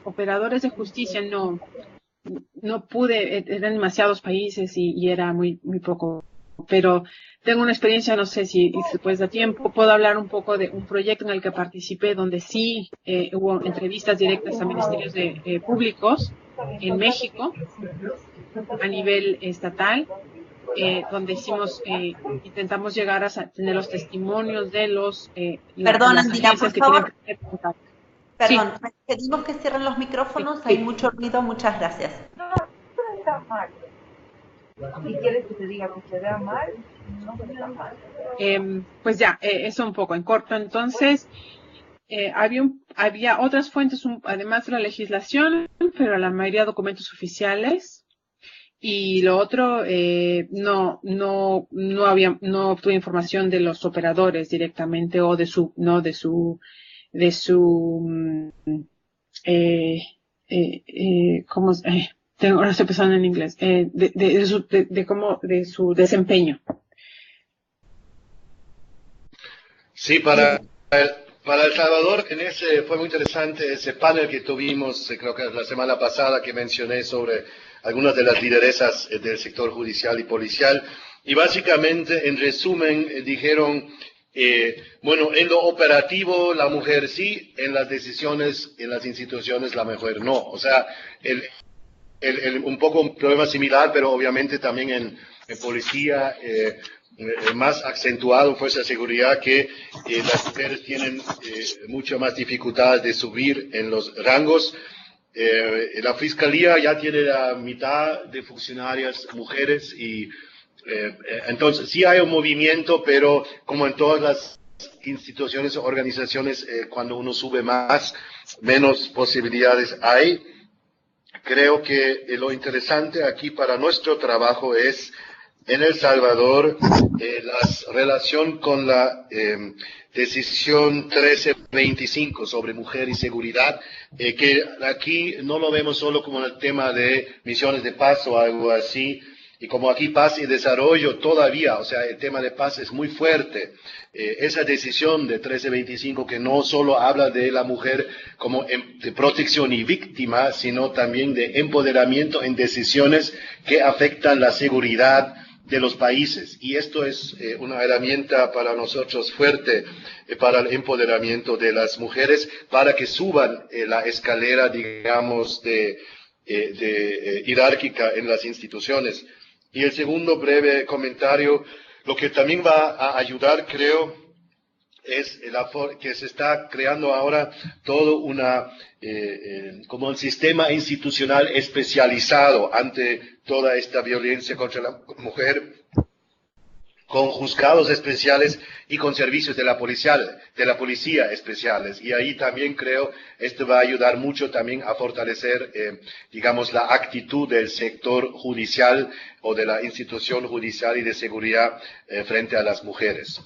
operadores de justicia, no pude, eran demasiados países y era muy poco pero tengo una experiencia, no sé si después da tiempo, puedo hablar un poco de un proyecto en el que participé, donde sí hubo entrevistas directas a ministerios públicos en México, a nivel estatal, donde intentamos llegar a tener los testimonios de Perdón, las Andina, agencias por que favor. tienen que contacto. Perdón, Sí. pedimos que cierren los micrófonos, Sí. hay mucho ruido, muchas gracias. No está mal. Si quieres que te diga que se vea mal, no está mal. Pues ya, eso un poco en corto. Entonces, había otras fuentes, además de la legislación, pero la mayoría de documentos oficiales. Y lo otro, no obtuve información de los operadores directamente o ¿cómo? Ahora estoy pensando en inglés, de su desempeño. Sí, para El Salvador, fue muy interesante ese panel que tuvimos, creo que la semana pasada, que mencioné sobre algunas de las lideresas del sector judicial y policial. Y básicamente, en resumen, dijeron, bueno, en lo operativo la mujer sí, en las decisiones, en las instituciones la mujer no. O sea, un poco un problema similar, pero obviamente también en policía, más acentuado en fuerza de seguridad, que las mujeres tienen mucha más dificultad de subir en los rangos. La fiscalía ya tiene la mitad de funcionarias mujeres y entonces sí hay un movimiento, pero como en todas las instituciones o organizaciones, cuando uno sube más, menos posibilidades hay. Creo que lo interesante aquí para nuestro trabajo es en El Salvador la relación con la decisión 1325 sobre mujer y seguridad, que aquí no lo vemos solo como el tema de misiones de paz o algo así, y como aquí paz y desarrollo todavía, o sea, el tema de paz es muy fuerte. Esa decisión de 1325 que no solo habla de la mujer como de protección y víctima, sino también de empoderamiento en decisiones que afectan la seguridad de los países. Y esto es una herramienta para nosotros fuerte para el empoderamiento de las mujeres, para que suban la escalera, digamos, jerárquica en las instituciones. Y el segundo breve comentario, lo que también va a ayudar, creo, es que se está creando ahora todo como un sistema institucional especializado ante toda esta violencia contra la mujer, con juzgados especiales y con servicios de la policía especiales. Y ahí también creo esto va a ayudar mucho también a fortalecer, digamos, la actitud del sector judicial o de la institución judicial y de seguridad frente a las mujeres.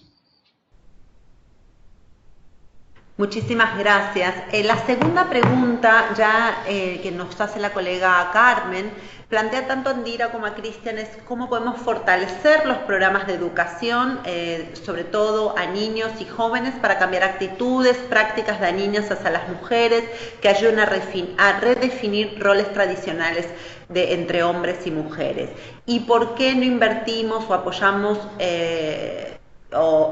Muchísimas gracias. La segunda pregunta, ya que nos hace la colega Carmen, plantea tanto a Andira como a Cristian, es cómo podemos fortalecer los programas de educación, sobre todo a niños y jóvenes, para cambiar actitudes, prácticas dañinas hacia las mujeres, que ayuden a redefinir roles tradicionales entre hombres y mujeres. ¿Y por qué no invertimos o apoyamos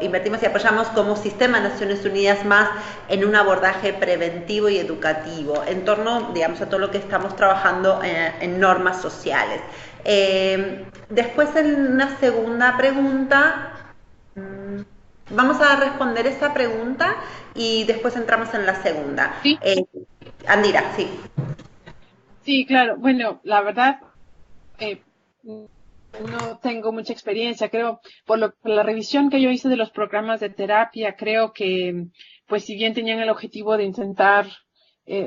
y apoyamos como Sistema de Naciones Unidas más en un abordaje preventivo y educativo en torno, digamos, a todo lo que estamos trabajando en normas sociales? Después, en una segunda pregunta, vamos a responder esa pregunta y después entramos en la segunda. ¿Sí? Andira, sí. Sí, claro. Bueno, la verdad, no tengo mucha experiencia, creo, por la revisión que yo hice de los programas de terapia, creo que, pues si bien tenían el objetivo de intentar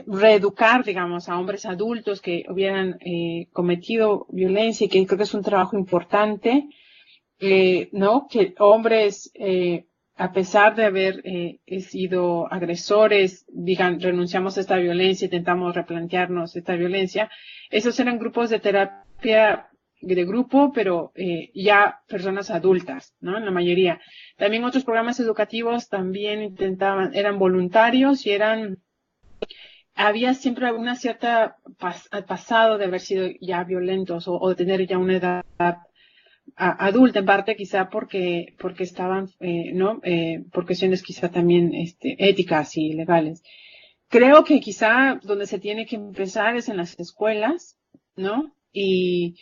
reeducar, digamos, a hombres adultos que hubieran cometido violencia, y que creo que es un trabajo importante, ¿no? Que hombres, a pesar de haber sido agresores, digan, renunciamos a esta violencia, intentamos replantearnos esta violencia. Esos eran grupos de terapia de grupo, pero ya personas adultas, ¿no? En la mayoría. También otros programas educativos también eran voluntarios y había siempre una cierta pasado de haber sido ya violentos o de tener ya una edad adulta, en parte quizá porque estaban, ¿no? Por cuestiones quizá también éticas y legales. Creo que quizá donde se tiene que empezar es en las escuelas, ¿no? Y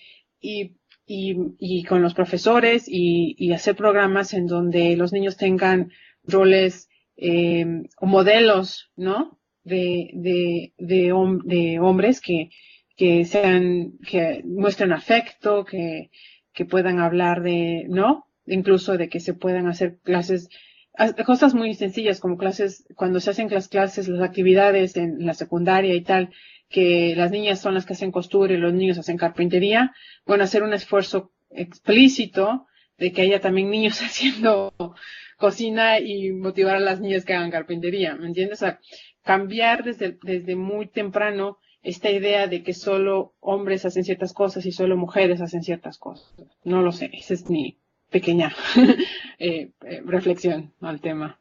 con los profesores y hacer programas en donde los niños tengan roles o modelos, ¿no? De hombres que muestren afecto, que puedan hablar ¿no? Incluso de que se puedan hacer clases, cosas muy sencillas como clases, cuando se hacen las clases, las actividades en la secundaria y tal, que las niñas son las que hacen costura y los niños hacen carpintería, bueno, hacer un esfuerzo explícito de que haya también niños haciendo cocina y motivar a las niñas que hagan carpintería, ¿me entiendes? O sea, cambiar desde muy temprano esta idea de que solo hombres hacen ciertas cosas y solo mujeres hacen ciertas cosas. No lo sé, esa es mi pequeña reflexión al tema.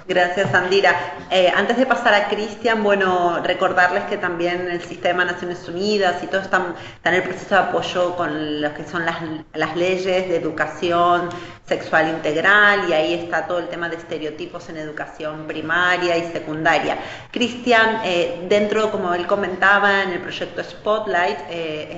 Gracias, Andira. Antes de pasar a Cristian, bueno, recordarles que también el Sistema de Naciones Unidas y todo está en el proceso de apoyo con lo que son las leyes de educación sexual integral, y ahí está todo el tema de estereotipos en educación primaria y secundaria. Cristian, dentro, como él comentaba, en el proyecto Spotlight,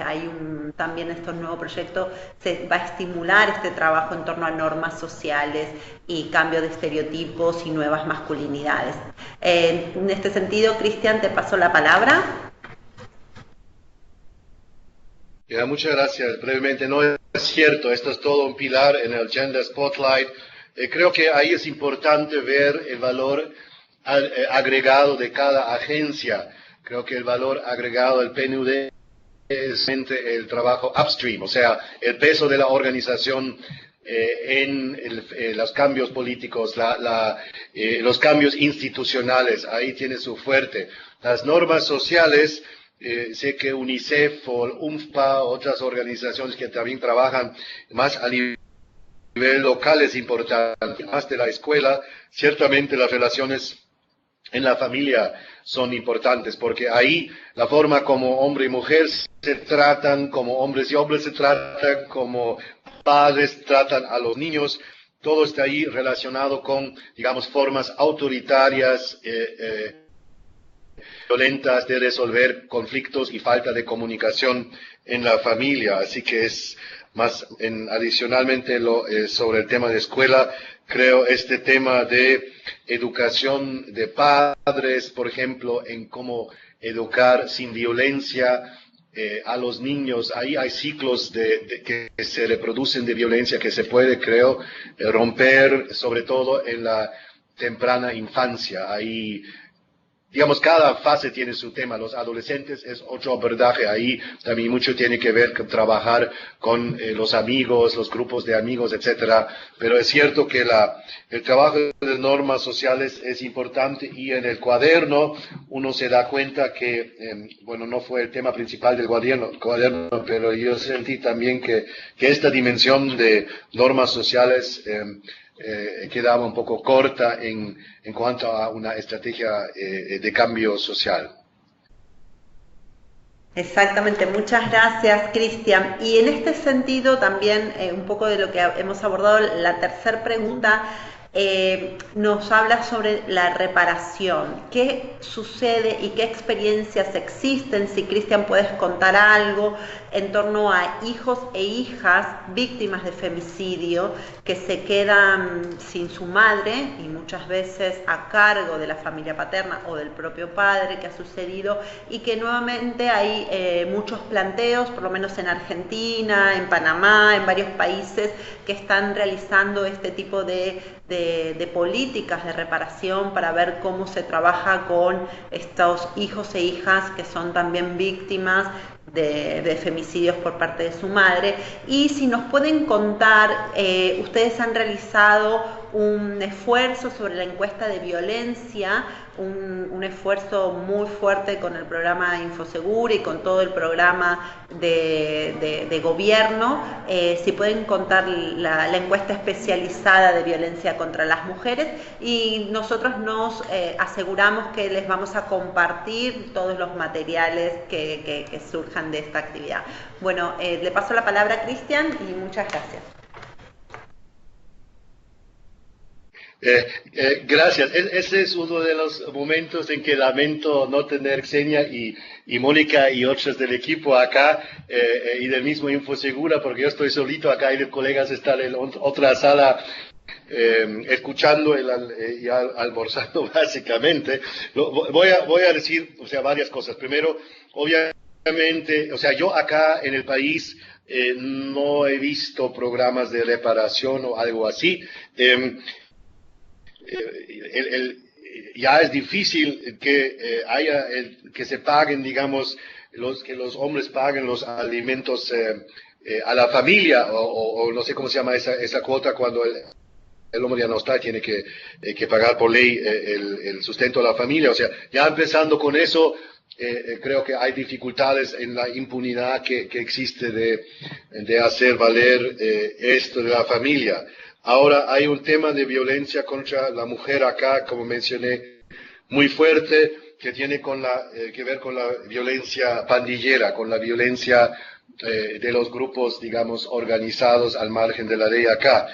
hay también estos nuevos proyectos, se va a estimular este trabajo en torno a normas sociales y cambio de estereotipos y nuevas masculinidades. En este sentido, Cristian, te paso la palabra. Muchas gracias. Brevemente, no es cierto, esto es todo un pilar en el Gender Spotlight. Creo que ahí es importante ver el valor agregado de cada agencia. Creo que el valor agregado del PNUD es el trabajo upstream, o sea, el peso de la organización en los cambios políticos, los cambios institucionales, ahí tiene su fuerte. Las normas sociales, sé que UNICEF o UNFPA, otras organizaciones que también trabajan más a nivel local es importante, más de la escuela, ciertamente las relaciones en la familia son importantes, porque ahí la forma como hombre y mujer se tratan, como hombres y hombres se tratan, como padres tratan a los niños, todo está ahí relacionado con, digamos, formas autoritarias, violentas de resolver conflictos y falta de comunicación en la familia. Así que es más, adicionalmente sobre el tema de escuela, creo este tema de educación de padres, por ejemplo, en cómo educar sin violencia a los niños. Ahí hay ciclos que se reproducen de violencia que se puede, creo, romper, sobre todo en la temprana infancia. Ahí, digamos, cada fase tiene su tema. Los adolescentes es otro abordaje. Ahí también mucho tiene que ver con trabajar con los amigos, los grupos de amigos, etcétera. Pero es cierto que el trabajo de normas sociales es importante, y en el cuaderno uno se da cuenta que, bueno, no fue el tema principal del cuaderno, pero yo sentí también que esta dimensión de normas sociales quedaba un poco corta en cuanto a una estrategia de cambio social. Exactamente, muchas gracias, Cristian. Y en este sentido también un poco de lo que hemos abordado, la tercera pregunta nos habla sobre la reparación. ¿Qué sucede y qué experiencias existen? Si, Cristian, puedes contar algo en torno a hijos e hijas víctimas de femicidio que se quedan sin su madre y muchas veces a cargo de la familia paterna o del propio padre que ha sucedido, y que nuevamente hay muchos planteos, por lo menos en Argentina, en Panamá, en varios países, que están realizando este tipo de políticas de reparación para ver cómo se trabaja con estos hijos e hijas que son también víctimas de femicidios por parte de su madre. Y si nos pueden contar, ustedes han realizado un esfuerzo sobre la encuesta de violencia, un esfuerzo muy fuerte con el programa Infosegura y con todo el programa de gobierno. Si pueden contar la encuesta especializada de violencia contra las mujeres, y nosotros nos aseguramos que les vamos a compartir todos los materiales que surjan de esta actividad. Bueno, le paso la palabra a Cristian y muchas gracias. Gracias. Ese es uno de los momentos en que lamento no tener Xenia y Mónica y otros del equipo acá y del mismo Infosegura, porque yo estoy solito acá y los colegas están en otra sala escuchando y almorzando básicamente. Voy a decir, o sea, varias cosas. Primero, obviamente, o sea, yo acá en el país no he visto programas de reparación o algo así. Ya es difícil que que se paguen, digamos, que los hombres paguen los alimentos a la familia, o no sé cómo se llama esa cuota cuando el hombre ya no está, tiene que pagar por ley el sustento de la familia. O sea, ya empezando con eso, creo que hay dificultades en la impunidad que existe de hacer valer esto de la familia. Ahora hay un tema de violencia contra la mujer acá, como mencioné, muy fuerte, que tiene que ver con la violencia pandillera, con la violencia de los grupos, digamos, organizados al margen de la ley acá.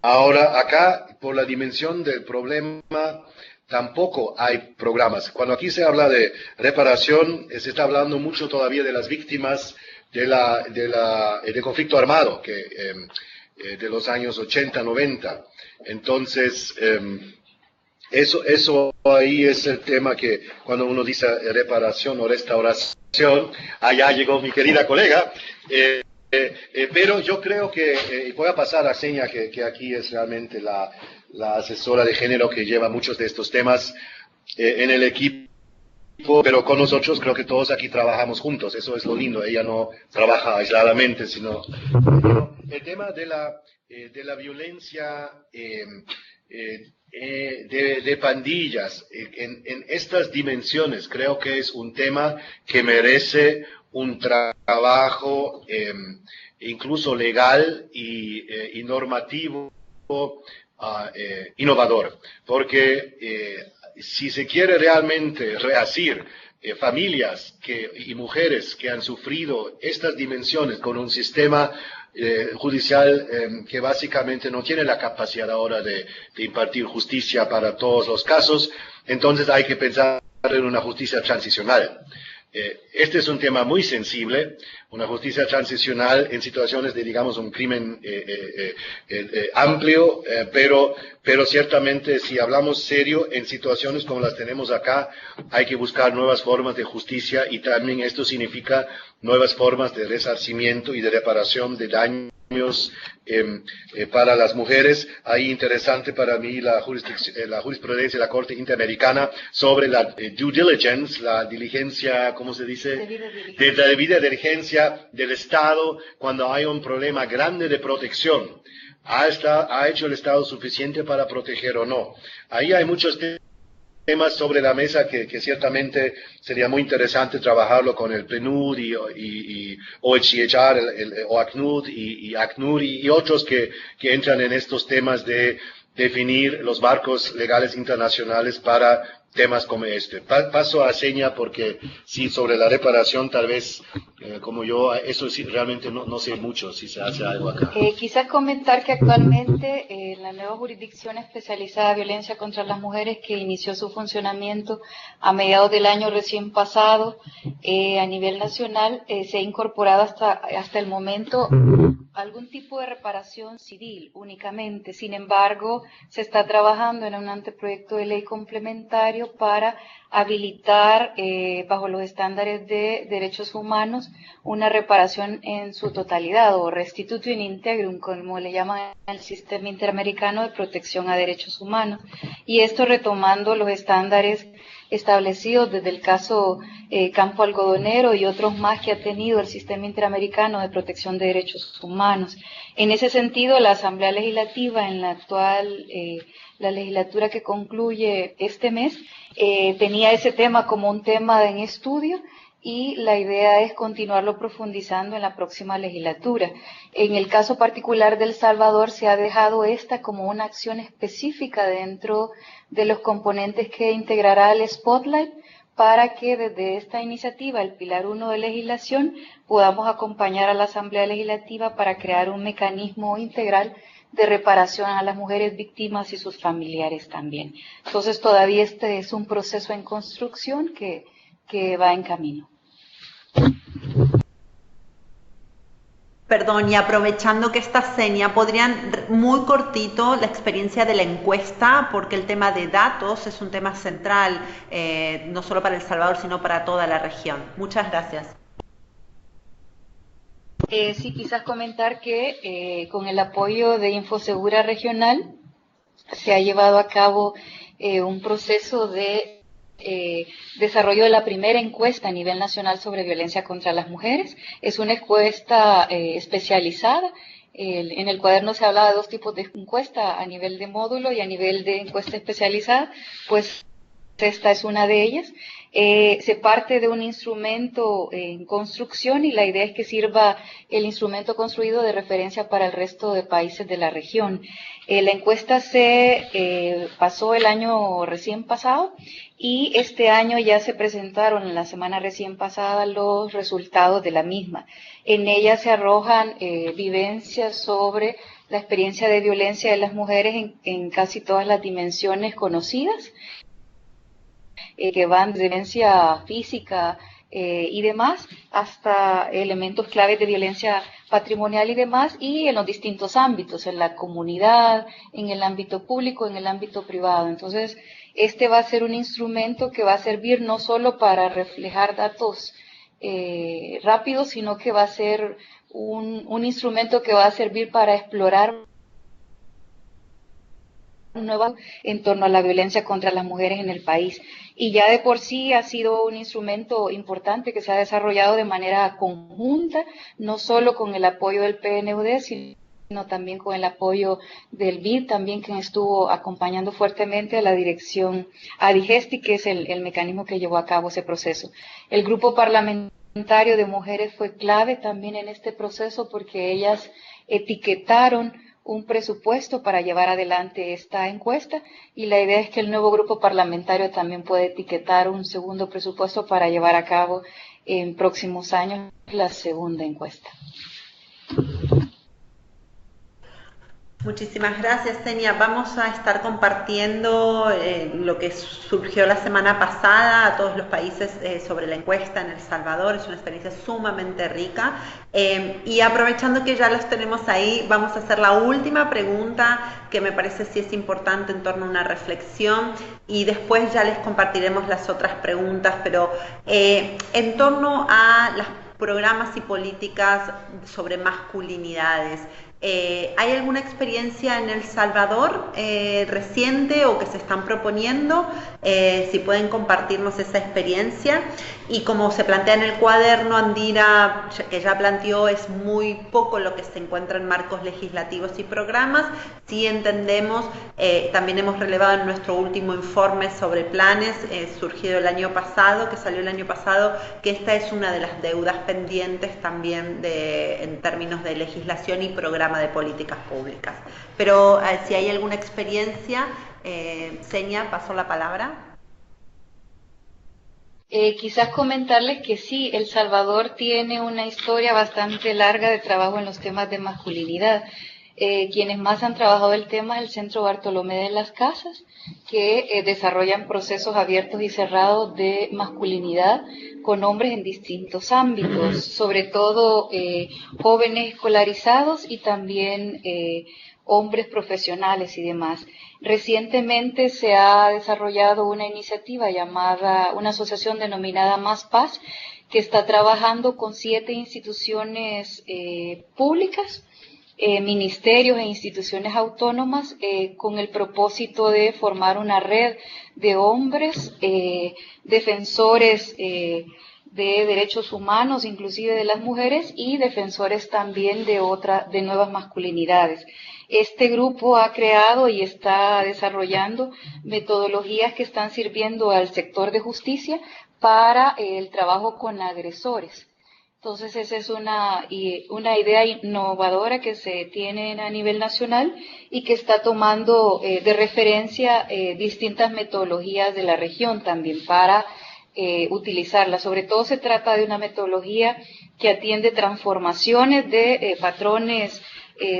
Ahora, acá, por la dimensión del problema, tampoco hay programas. Cuando aquí se habla de reparación, se está hablando mucho todavía de las víctimas del conflicto armado, de los años 80, 90. Entonces, eso ahí es el tema que cuando uno dice reparación o restauración, allá llegó mi querida colega, pero yo creo que, voy a pasar a Xenia, que aquí es realmente la asesora de género que lleva muchos de estos temas en el equipo, pero con nosotros creo que todos aquí trabajamos juntos, eso es lo lindo, ella no trabaja aisladamente, sino el tema de la violencia de pandillas en estas dimensiones. Creo que es un tema que merece un trabajo incluso legal y normativo innovador, porque si se quiere realmente rehacer familias y mujeres que han sufrido estas dimensiones con un sistema judicial que básicamente no tiene la capacidad ahora de impartir justicia para todos los casos, entonces hay que pensar en una justicia transicional. Este es un tema muy sensible, una justicia transicional en situaciones de, digamos, un crimen amplio, pero ciertamente si hablamos serio en situaciones como las tenemos acá, hay que buscar nuevas formas de justicia, y también esto significa nuevas formas de resarcimiento y de reparación de daños para las mujeres. Ahí interesante para mí la jurisprudencia de la Corte Interamericana sobre la due diligence, la diligencia, ¿cómo se dice? De la debida diligencia del Estado cuando hay un problema grande de protección. ¿Ha hecho el Estado suficiente para proteger o no? Ahí hay muchos temas sobre la mesa que ciertamente sería muy interesante trabajarlo con el PNUD y OHCHR, o ACNUD y ACNUR y otros que entran en estos temas de definir los marcos legales internacionales para temas como este. Paso a Xenia, porque sí, sobre la reparación tal vez, como yo, eso sí realmente no sé mucho si se hace algo acá. Quizás comentar que actualmente la nueva jurisdicción especializada de violencia contra las mujeres, que inició su funcionamiento a mediados del año recién pasado, a nivel nacional, se ha incorporado hasta el momento algún tipo de reparación civil únicamente. Sin embargo, se está trabajando en un anteproyecto de ley complementario para habilitar, bajo los estándares de derechos humanos, una reparación en su totalidad, o restitutio in integrum, como le llaman el Sistema Interamericano de Protección a Derechos Humanos. Y esto retomando los estándares establecidos desde el caso Campo Algodonero y otros más que ha tenido el Sistema Interamericano de Protección de Derechos Humanos. En ese sentido, la Asamblea Legislativa en la actual, la legislatura que concluye este mes, tenía ese tema como un tema en estudio, y la idea es continuarlo profundizando en la próxima legislatura. En el caso particular de El Salvador se ha dejado esta como una acción específica dentro de los componentes que integrará el Spotlight, para que desde esta iniciativa, el Pilar 1 de legislación, podamos acompañar a la Asamblea Legislativa para crear un mecanismo integral de reparación a las mujeres víctimas y sus familiares también. Entonces todavía este es un proceso en construcción que va en camino. Perdón, y aprovechando que está Senia, podrían muy cortito la experiencia de la encuesta, porque el tema de datos es un tema central, no solo para El Salvador, sino para toda la región. Muchas gracias. Sí, quizás comentar que con el apoyo de Infosegura Regional se ha llevado a cabo un proceso de desarrollo de la primera encuesta a nivel nacional sobre violencia contra las mujeres. Es una encuesta especializada. En el cuaderno se habla de dos tipos de encuesta, a nivel de módulo y a nivel de encuesta especializada, pues esta es una de ellas. Se parte de un instrumento en construcción y la idea es que sirva el instrumento construido de referencia para el resto de países de la región. La encuesta se pasó el año recién pasado y este año ya se presentaron en la semana recién pasada los resultados de la misma. En ella se arrojan vivencias sobre la experiencia de violencia de las mujeres en casi todas las dimensiones conocidas, que van de violencia física y demás, hasta elementos claves de violencia patrimonial y demás, y en los distintos ámbitos, en la comunidad, en el ámbito público, en el ámbito privado. Entonces, este va a ser un instrumento que va a servir no solo para reflejar datos rápidos, sino que va a ser un instrumento que va a servir para explorar nueva en torno a la violencia contra las mujeres en el país. Y ya de por sí ha sido un instrumento importante que se ha desarrollado de manera conjunta, no solo con el apoyo del PNUD, sino también con el apoyo del BID, también quien estuvo acompañando fuertemente a la dirección ADIGESTI, que es el mecanismo que llevó a cabo ese proceso. El grupo parlamentario de mujeres fue clave también en este proceso porque ellas etiquetaron un presupuesto para llevar adelante esta encuesta y la idea es que el nuevo grupo parlamentario también puede etiquetar un segundo presupuesto para llevar a cabo en próximos años la segunda encuesta. Muchísimas gracias, Senia. Vamos a estar compartiendo lo que surgió la semana pasada a todos los países sobre la encuesta en El Salvador. Es una experiencia sumamente rica. Y aprovechando que ya los tenemos ahí, vamos a hacer la última pregunta que me parece sí es importante en torno a una reflexión y después ya les compartiremos las otras preguntas, pero en torno a los programas y políticas sobre masculinidades. ¿Hay alguna experiencia en El Salvador reciente o que se están proponiendo? Si pueden compartirnos esa experiencia. Y como se plantea en el cuaderno, Andira, que ya planteó, es muy poco lo que se encuentra en marcos legislativos y programas. Sí entendemos, también hemos relevado en nuestro último informe sobre planes, surgido el año pasado, que salió el año pasado, que esta es una de las deudas pendientes también en términos de legislación y programa de políticas públicas. Pero si hay alguna experiencia, Senia, paso la palabra. Quizás comentarles que sí, El Salvador tiene una historia bastante larga de trabajo en los temas de masculinidad. Quienes más han trabajado el tema es el Centro Bartolomé de las Casas, que desarrollan procesos abiertos y cerrados de masculinidad con hombres en distintos ámbitos, sobre todo jóvenes escolarizados y también hombres profesionales y demás. Recientemente se ha desarrollado una iniciativa llamada, una asociación denominada Más Paz, que está trabajando con 7 instituciones públicas ministerios e instituciones autónomas con el propósito de formar una red de hombres defensores de derechos humanos, inclusive de las mujeres, y defensores también de nuevas masculinidades. Este grupo ha creado y está desarrollando metodologías que están sirviendo al sector de justicia para el trabajo con agresores. Entonces, esa es una idea innovadora que se tiene a nivel nacional y que está tomando de referencia distintas metodologías de la región también para utilizarla. Sobre todo se trata de una metodología que atiende transformaciones de patrones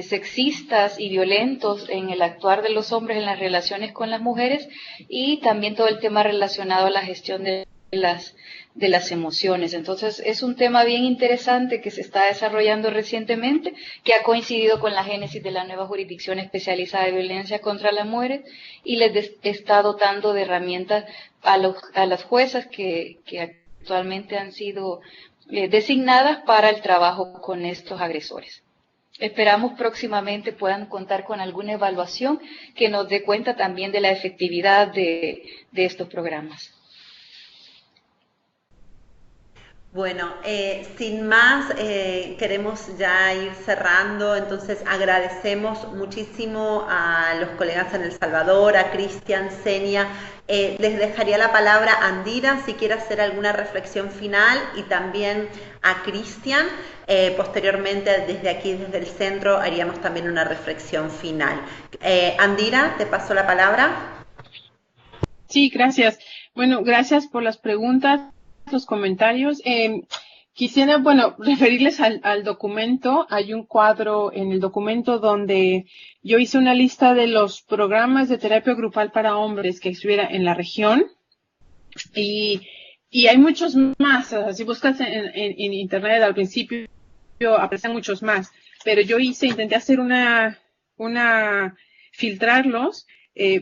sexistas y violentos en el actuar de los hombres en las relaciones con las mujeres, y también todo el tema relacionado a la gestión de las emociones. Entonces, es un tema bien interesante que se está desarrollando recientemente, que ha coincidido con la génesis de la nueva jurisdicción especializada de violencia contra las mujeres, y les está dotando de herramientas a las juezas que actualmente han sido designadas para el trabajo con estos agresores. Esperamos próximamente puedan contar con alguna evaluación que nos dé cuenta también de la efectividad de estos programas. Bueno, sin más, queremos ya ir cerrando, entonces agradecemos muchísimo a los colegas en El Salvador, a Cristian, Senia. Les dejaría la palabra a Andira si quiere hacer alguna reflexión final, y también a Cristian. Posteriormente, desde aquí, desde el centro, haríamos también una reflexión final. Andira, te paso la palabra. Sí, gracias. Bueno, gracias por las preguntas, los comentarios. Quisiera, referirles al documento. Hay un cuadro en el documento donde yo hice una lista de los programas de terapia grupal para hombres que estuviera en la región, y hay muchos más. O sea, si buscas en internet al principio aparecen muchos más, pero yo intenté hacer filtrarlos,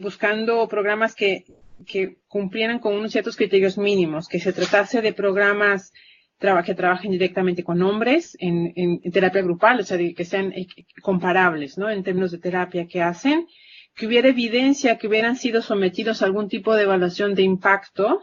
buscando programas que cumplieran con unos ciertos criterios mínimos, que se tratase de programas que trabajen directamente con hombres en terapia grupal, o sea, que sean comparables, ¿no? En términos de terapia que hacen, que hubiera evidencia que hubieran sido sometidos a algún tipo de evaluación de impacto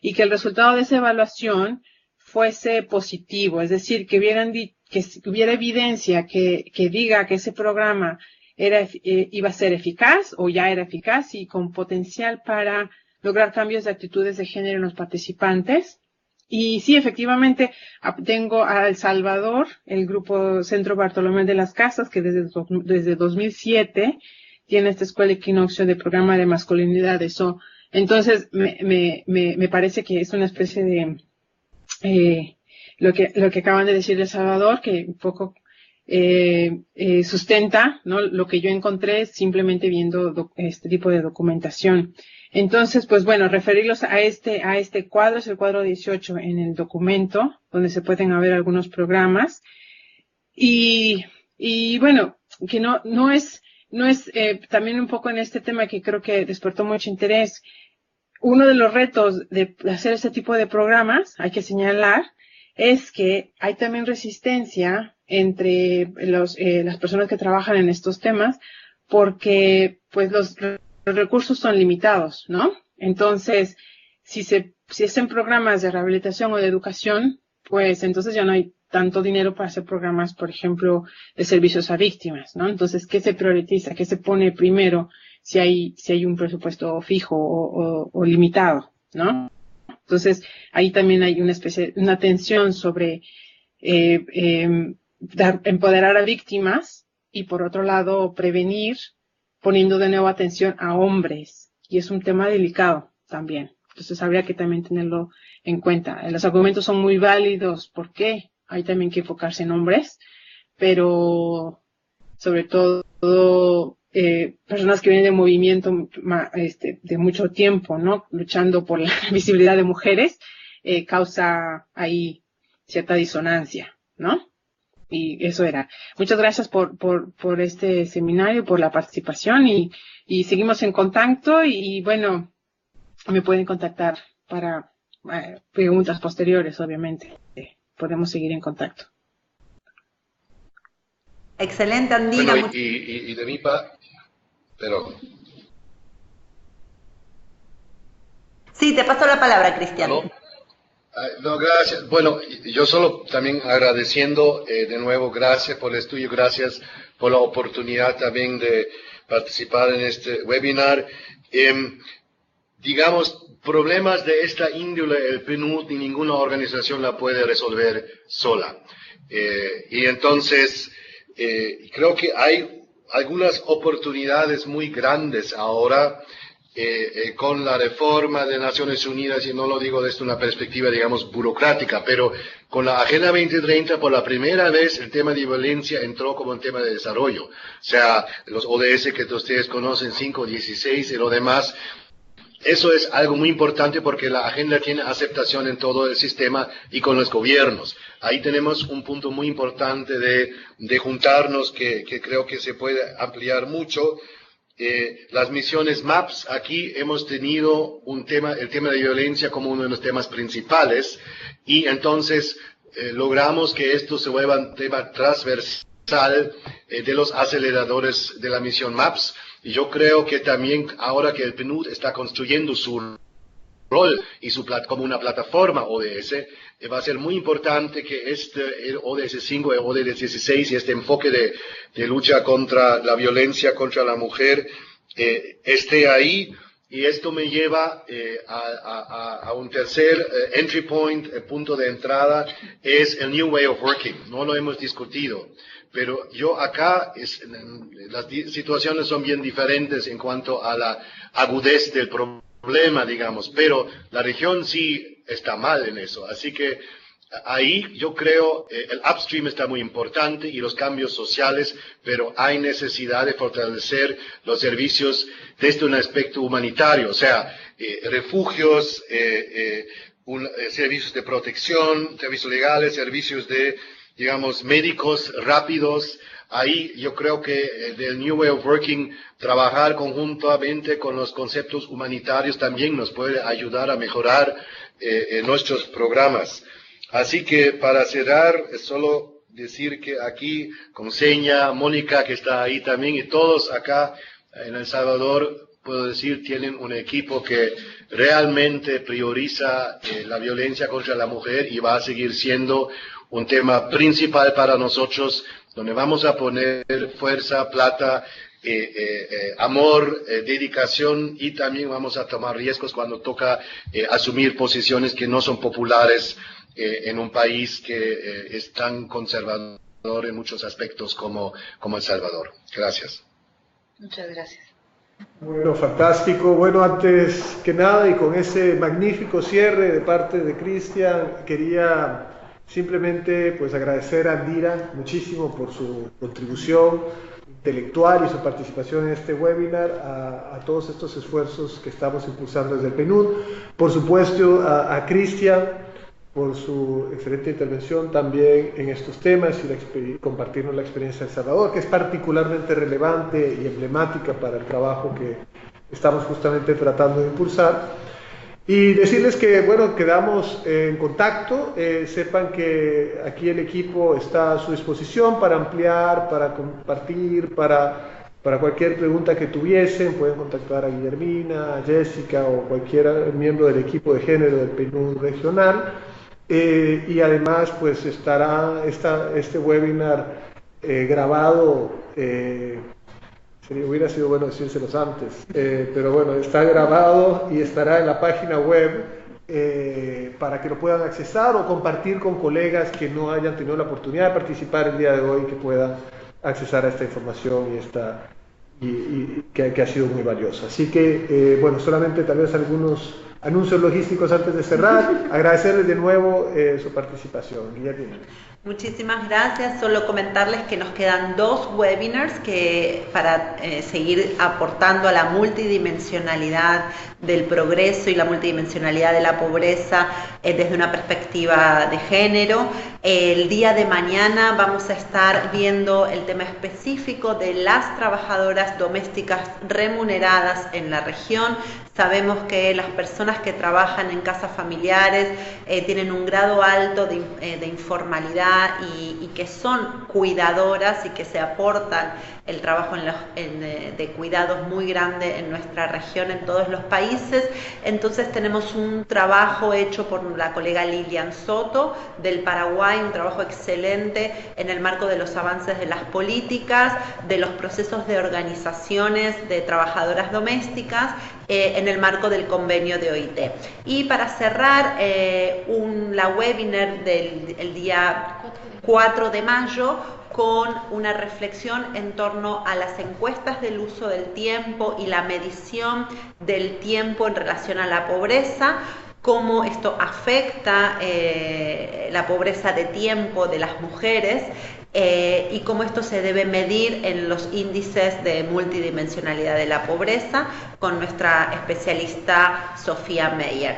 y que el resultado de esa evaluación fuese positivo, es decir, que hubiera evidencia que diga que ese programa iba a ser eficaz o ya era eficaz y con potencial para lograr cambios de actitudes de género en los participantes. Y sí, efectivamente, tengo a El Salvador, el grupo Centro Bartolomé de las Casas, que desde 2007 tiene esta escuela Equinoccio de programa de masculinidades. Entonces, me parece que es una especie de lo que acaban de decir de El Salvador, que un poco sustenta, ¿no?, lo que yo encontré simplemente viendo este tipo de documentación. Entonces, pues bueno, referirlos a este cuadro, es el cuadro 18 en el documento, donde se pueden ver algunos programas. Y bueno, que no es también un poco en este tema que creo que despertó mucho interés. Uno de los retos de hacer este tipo de programas, hay que señalar, es que hay también resistencia entre las personas que trabajan en estos temas, porque pues los recursos son limitados, ¿no? Entonces, si hacen programas de rehabilitación o de educación, pues entonces ya no hay tanto dinero para hacer programas, por ejemplo, de servicios a víctimas, ¿no? Entonces, ¿qué se prioriza? ¿Qué se pone primero si hay un presupuesto fijo o limitado, ¿no? Entonces, ahí también hay una tensión sobre empoderar a víctimas y, por otro lado, prevenir, poniendo de nuevo atención a hombres. Y es un tema delicado también. Entonces, habría que también tenerlo en cuenta. Los argumentos son muy válidos. ¿Por qué? Hay también que enfocarse en hombres, pero sobre todo personas que vienen de movimiento de mucho tiempo, ¿no?, luchando por la visibilidad de mujeres, causa ahí cierta disonancia, ¿no? Y eso era. Muchas gracias por este seminario, por la participación, y seguimos en contacto, y bueno, me pueden contactar para preguntas posteriores, obviamente. Podemos seguir en contacto. Excelente, Andina. Bueno, y de mi parte, pero... Sí, te paso la palabra, Cristian. ¿Aló? No, gracias. Bueno, yo solo también agradeciendo de nuevo, gracias por el estudio, gracias por la oportunidad también de participar en este webinar. Digamos, problemas de esta índole, el PNUD ni ninguna organización la puede resolver sola. Y entonces, creo que hay algunas oportunidades muy grandes ahora con la reforma de Naciones Unidas, y no lo digo desde una perspectiva, digamos, burocrática, pero con la Agenda 2030, por la primera vez, el tema de violencia entró como un tema de desarrollo. O sea, los ODS que ustedes conocen, 5, 16 y lo demás. Eso es algo muy importante porque la agenda tiene aceptación en todo el sistema y con los gobiernos. Ahí tenemos un punto muy importante de juntarnos que creo que se puede ampliar mucho. Las misiones MAPS, aquí hemos tenido el tema de violencia como uno de los temas principales y entonces logramos que esto se vuelva un tema transversal de los aceleradores de la misión MAPS. Y yo creo que también ahora que el PNUD está construyendo su rol y como una plataforma ODS, va a ser muy importante que el ODS 5, el ODS 16 y este enfoque de lucha contra la violencia contra la mujer esté ahí. Y esto me lleva a un tercer entry point, punto de entrada, es el New Way of Working. No lo hemos discutido. Pero yo acá, las situaciones son bien diferentes en cuanto a la agudez del problema, digamos, pero la región sí está mal en eso. Así que ahí yo creo el upstream está muy importante y los cambios sociales, pero hay necesidad de fortalecer los servicios desde un aspecto humanitario, o sea, refugios, servicios de protección, servicios legales, servicios de digamos, médicos rápidos. Ahí yo creo que del New Way of Working, trabajar conjuntamente con los conceptos humanitarios también nos puede ayudar a mejorar nuestros programas. Así que para cerrar, solo decir que aquí con Seña, Mónica que está ahí también y todos acá en El Salvador, puedo decir, tienen un equipo que realmente prioriza la violencia contra la mujer y va a seguir siendo un tema principal para nosotros, donde vamos a poner fuerza, plata, amor, dedicación y también vamos a tomar riesgos cuando toca asumir posiciones que no son populares en un país que es tan conservador en muchos aspectos como El Salvador. Gracias. Muchas gracias. Bueno, fantástico. Bueno, antes que nada y con ese magnífico cierre de parte de Cristian, quería simplemente pues agradecer a Andira muchísimo por su contribución intelectual y su participación en este webinar, a todos estos esfuerzos que estamos impulsando desde el PNUD. Por supuesto a Cristian por su excelente intervención también en estos temas y compartirnos la experiencia de El Salvador, que es particularmente relevante y emblemática para el trabajo que estamos justamente tratando de impulsar. Y decirles que, bueno, quedamos en contacto, sepan que aquí el equipo está a su disposición para ampliar, para compartir, para cualquier pregunta que tuviesen, pueden contactar a Guillermina, a Jessica o cualquier miembro del equipo de género del PNUD regional. Y además, pues estará este webinar grabado, hubiera sido bueno decírselos antes, pero bueno, está grabado y estará en la página web para que lo puedan accesar o compartir con colegas que no hayan tenido la oportunidad de participar el día de hoy, que puedan accesar a esta información y que ha sido muy valiosa. Así que, bueno, solamente tal vez algunos anuncios logísticos antes de cerrar. Agradecerles de nuevo su participación. Guillermo. Muchísimas gracias. Solo comentarles que nos quedan 2 webinars para seguir aportando a la multidimensionalidad del progreso y la multidimensionalidad de la pobreza desde una perspectiva de género. El día de mañana vamos a estar viendo el tema específico de las trabajadoras domésticas remuneradas en la región. Sabemos que las personas que trabajan en casas familiares tienen un grado alto de informalidad, desigualdad y que son cuidadoras y que se aportan el trabajo de cuidados muy grande en nuestra región, en todos los países. Entonces tenemos un trabajo hecho por la colega Lilian Soto del Paraguay, un trabajo excelente en el marco de los avances de las políticas, de los procesos de organizaciones de trabajadoras domésticas, en el marco del convenio de OIT. Y para cerrar, la webinar del día 4 de mayo con una reflexión en torno a las encuestas del uso del tiempo y la medición del tiempo en relación a la pobreza, cómo esto afecta la pobreza de tiempo de las mujeres y cómo esto se debe medir en los índices de multidimensionalidad de la pobreza con nuestra especialista Sofía Meyer.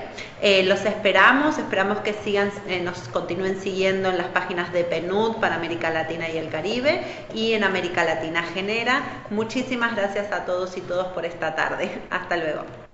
Los esperamos que nos continúen siguiendo en las páginas de PNUD para América Latina y el Caribe y en América Latina Genera. Muchísimas gracias a todos y todas por esta tarde. Hasta luego.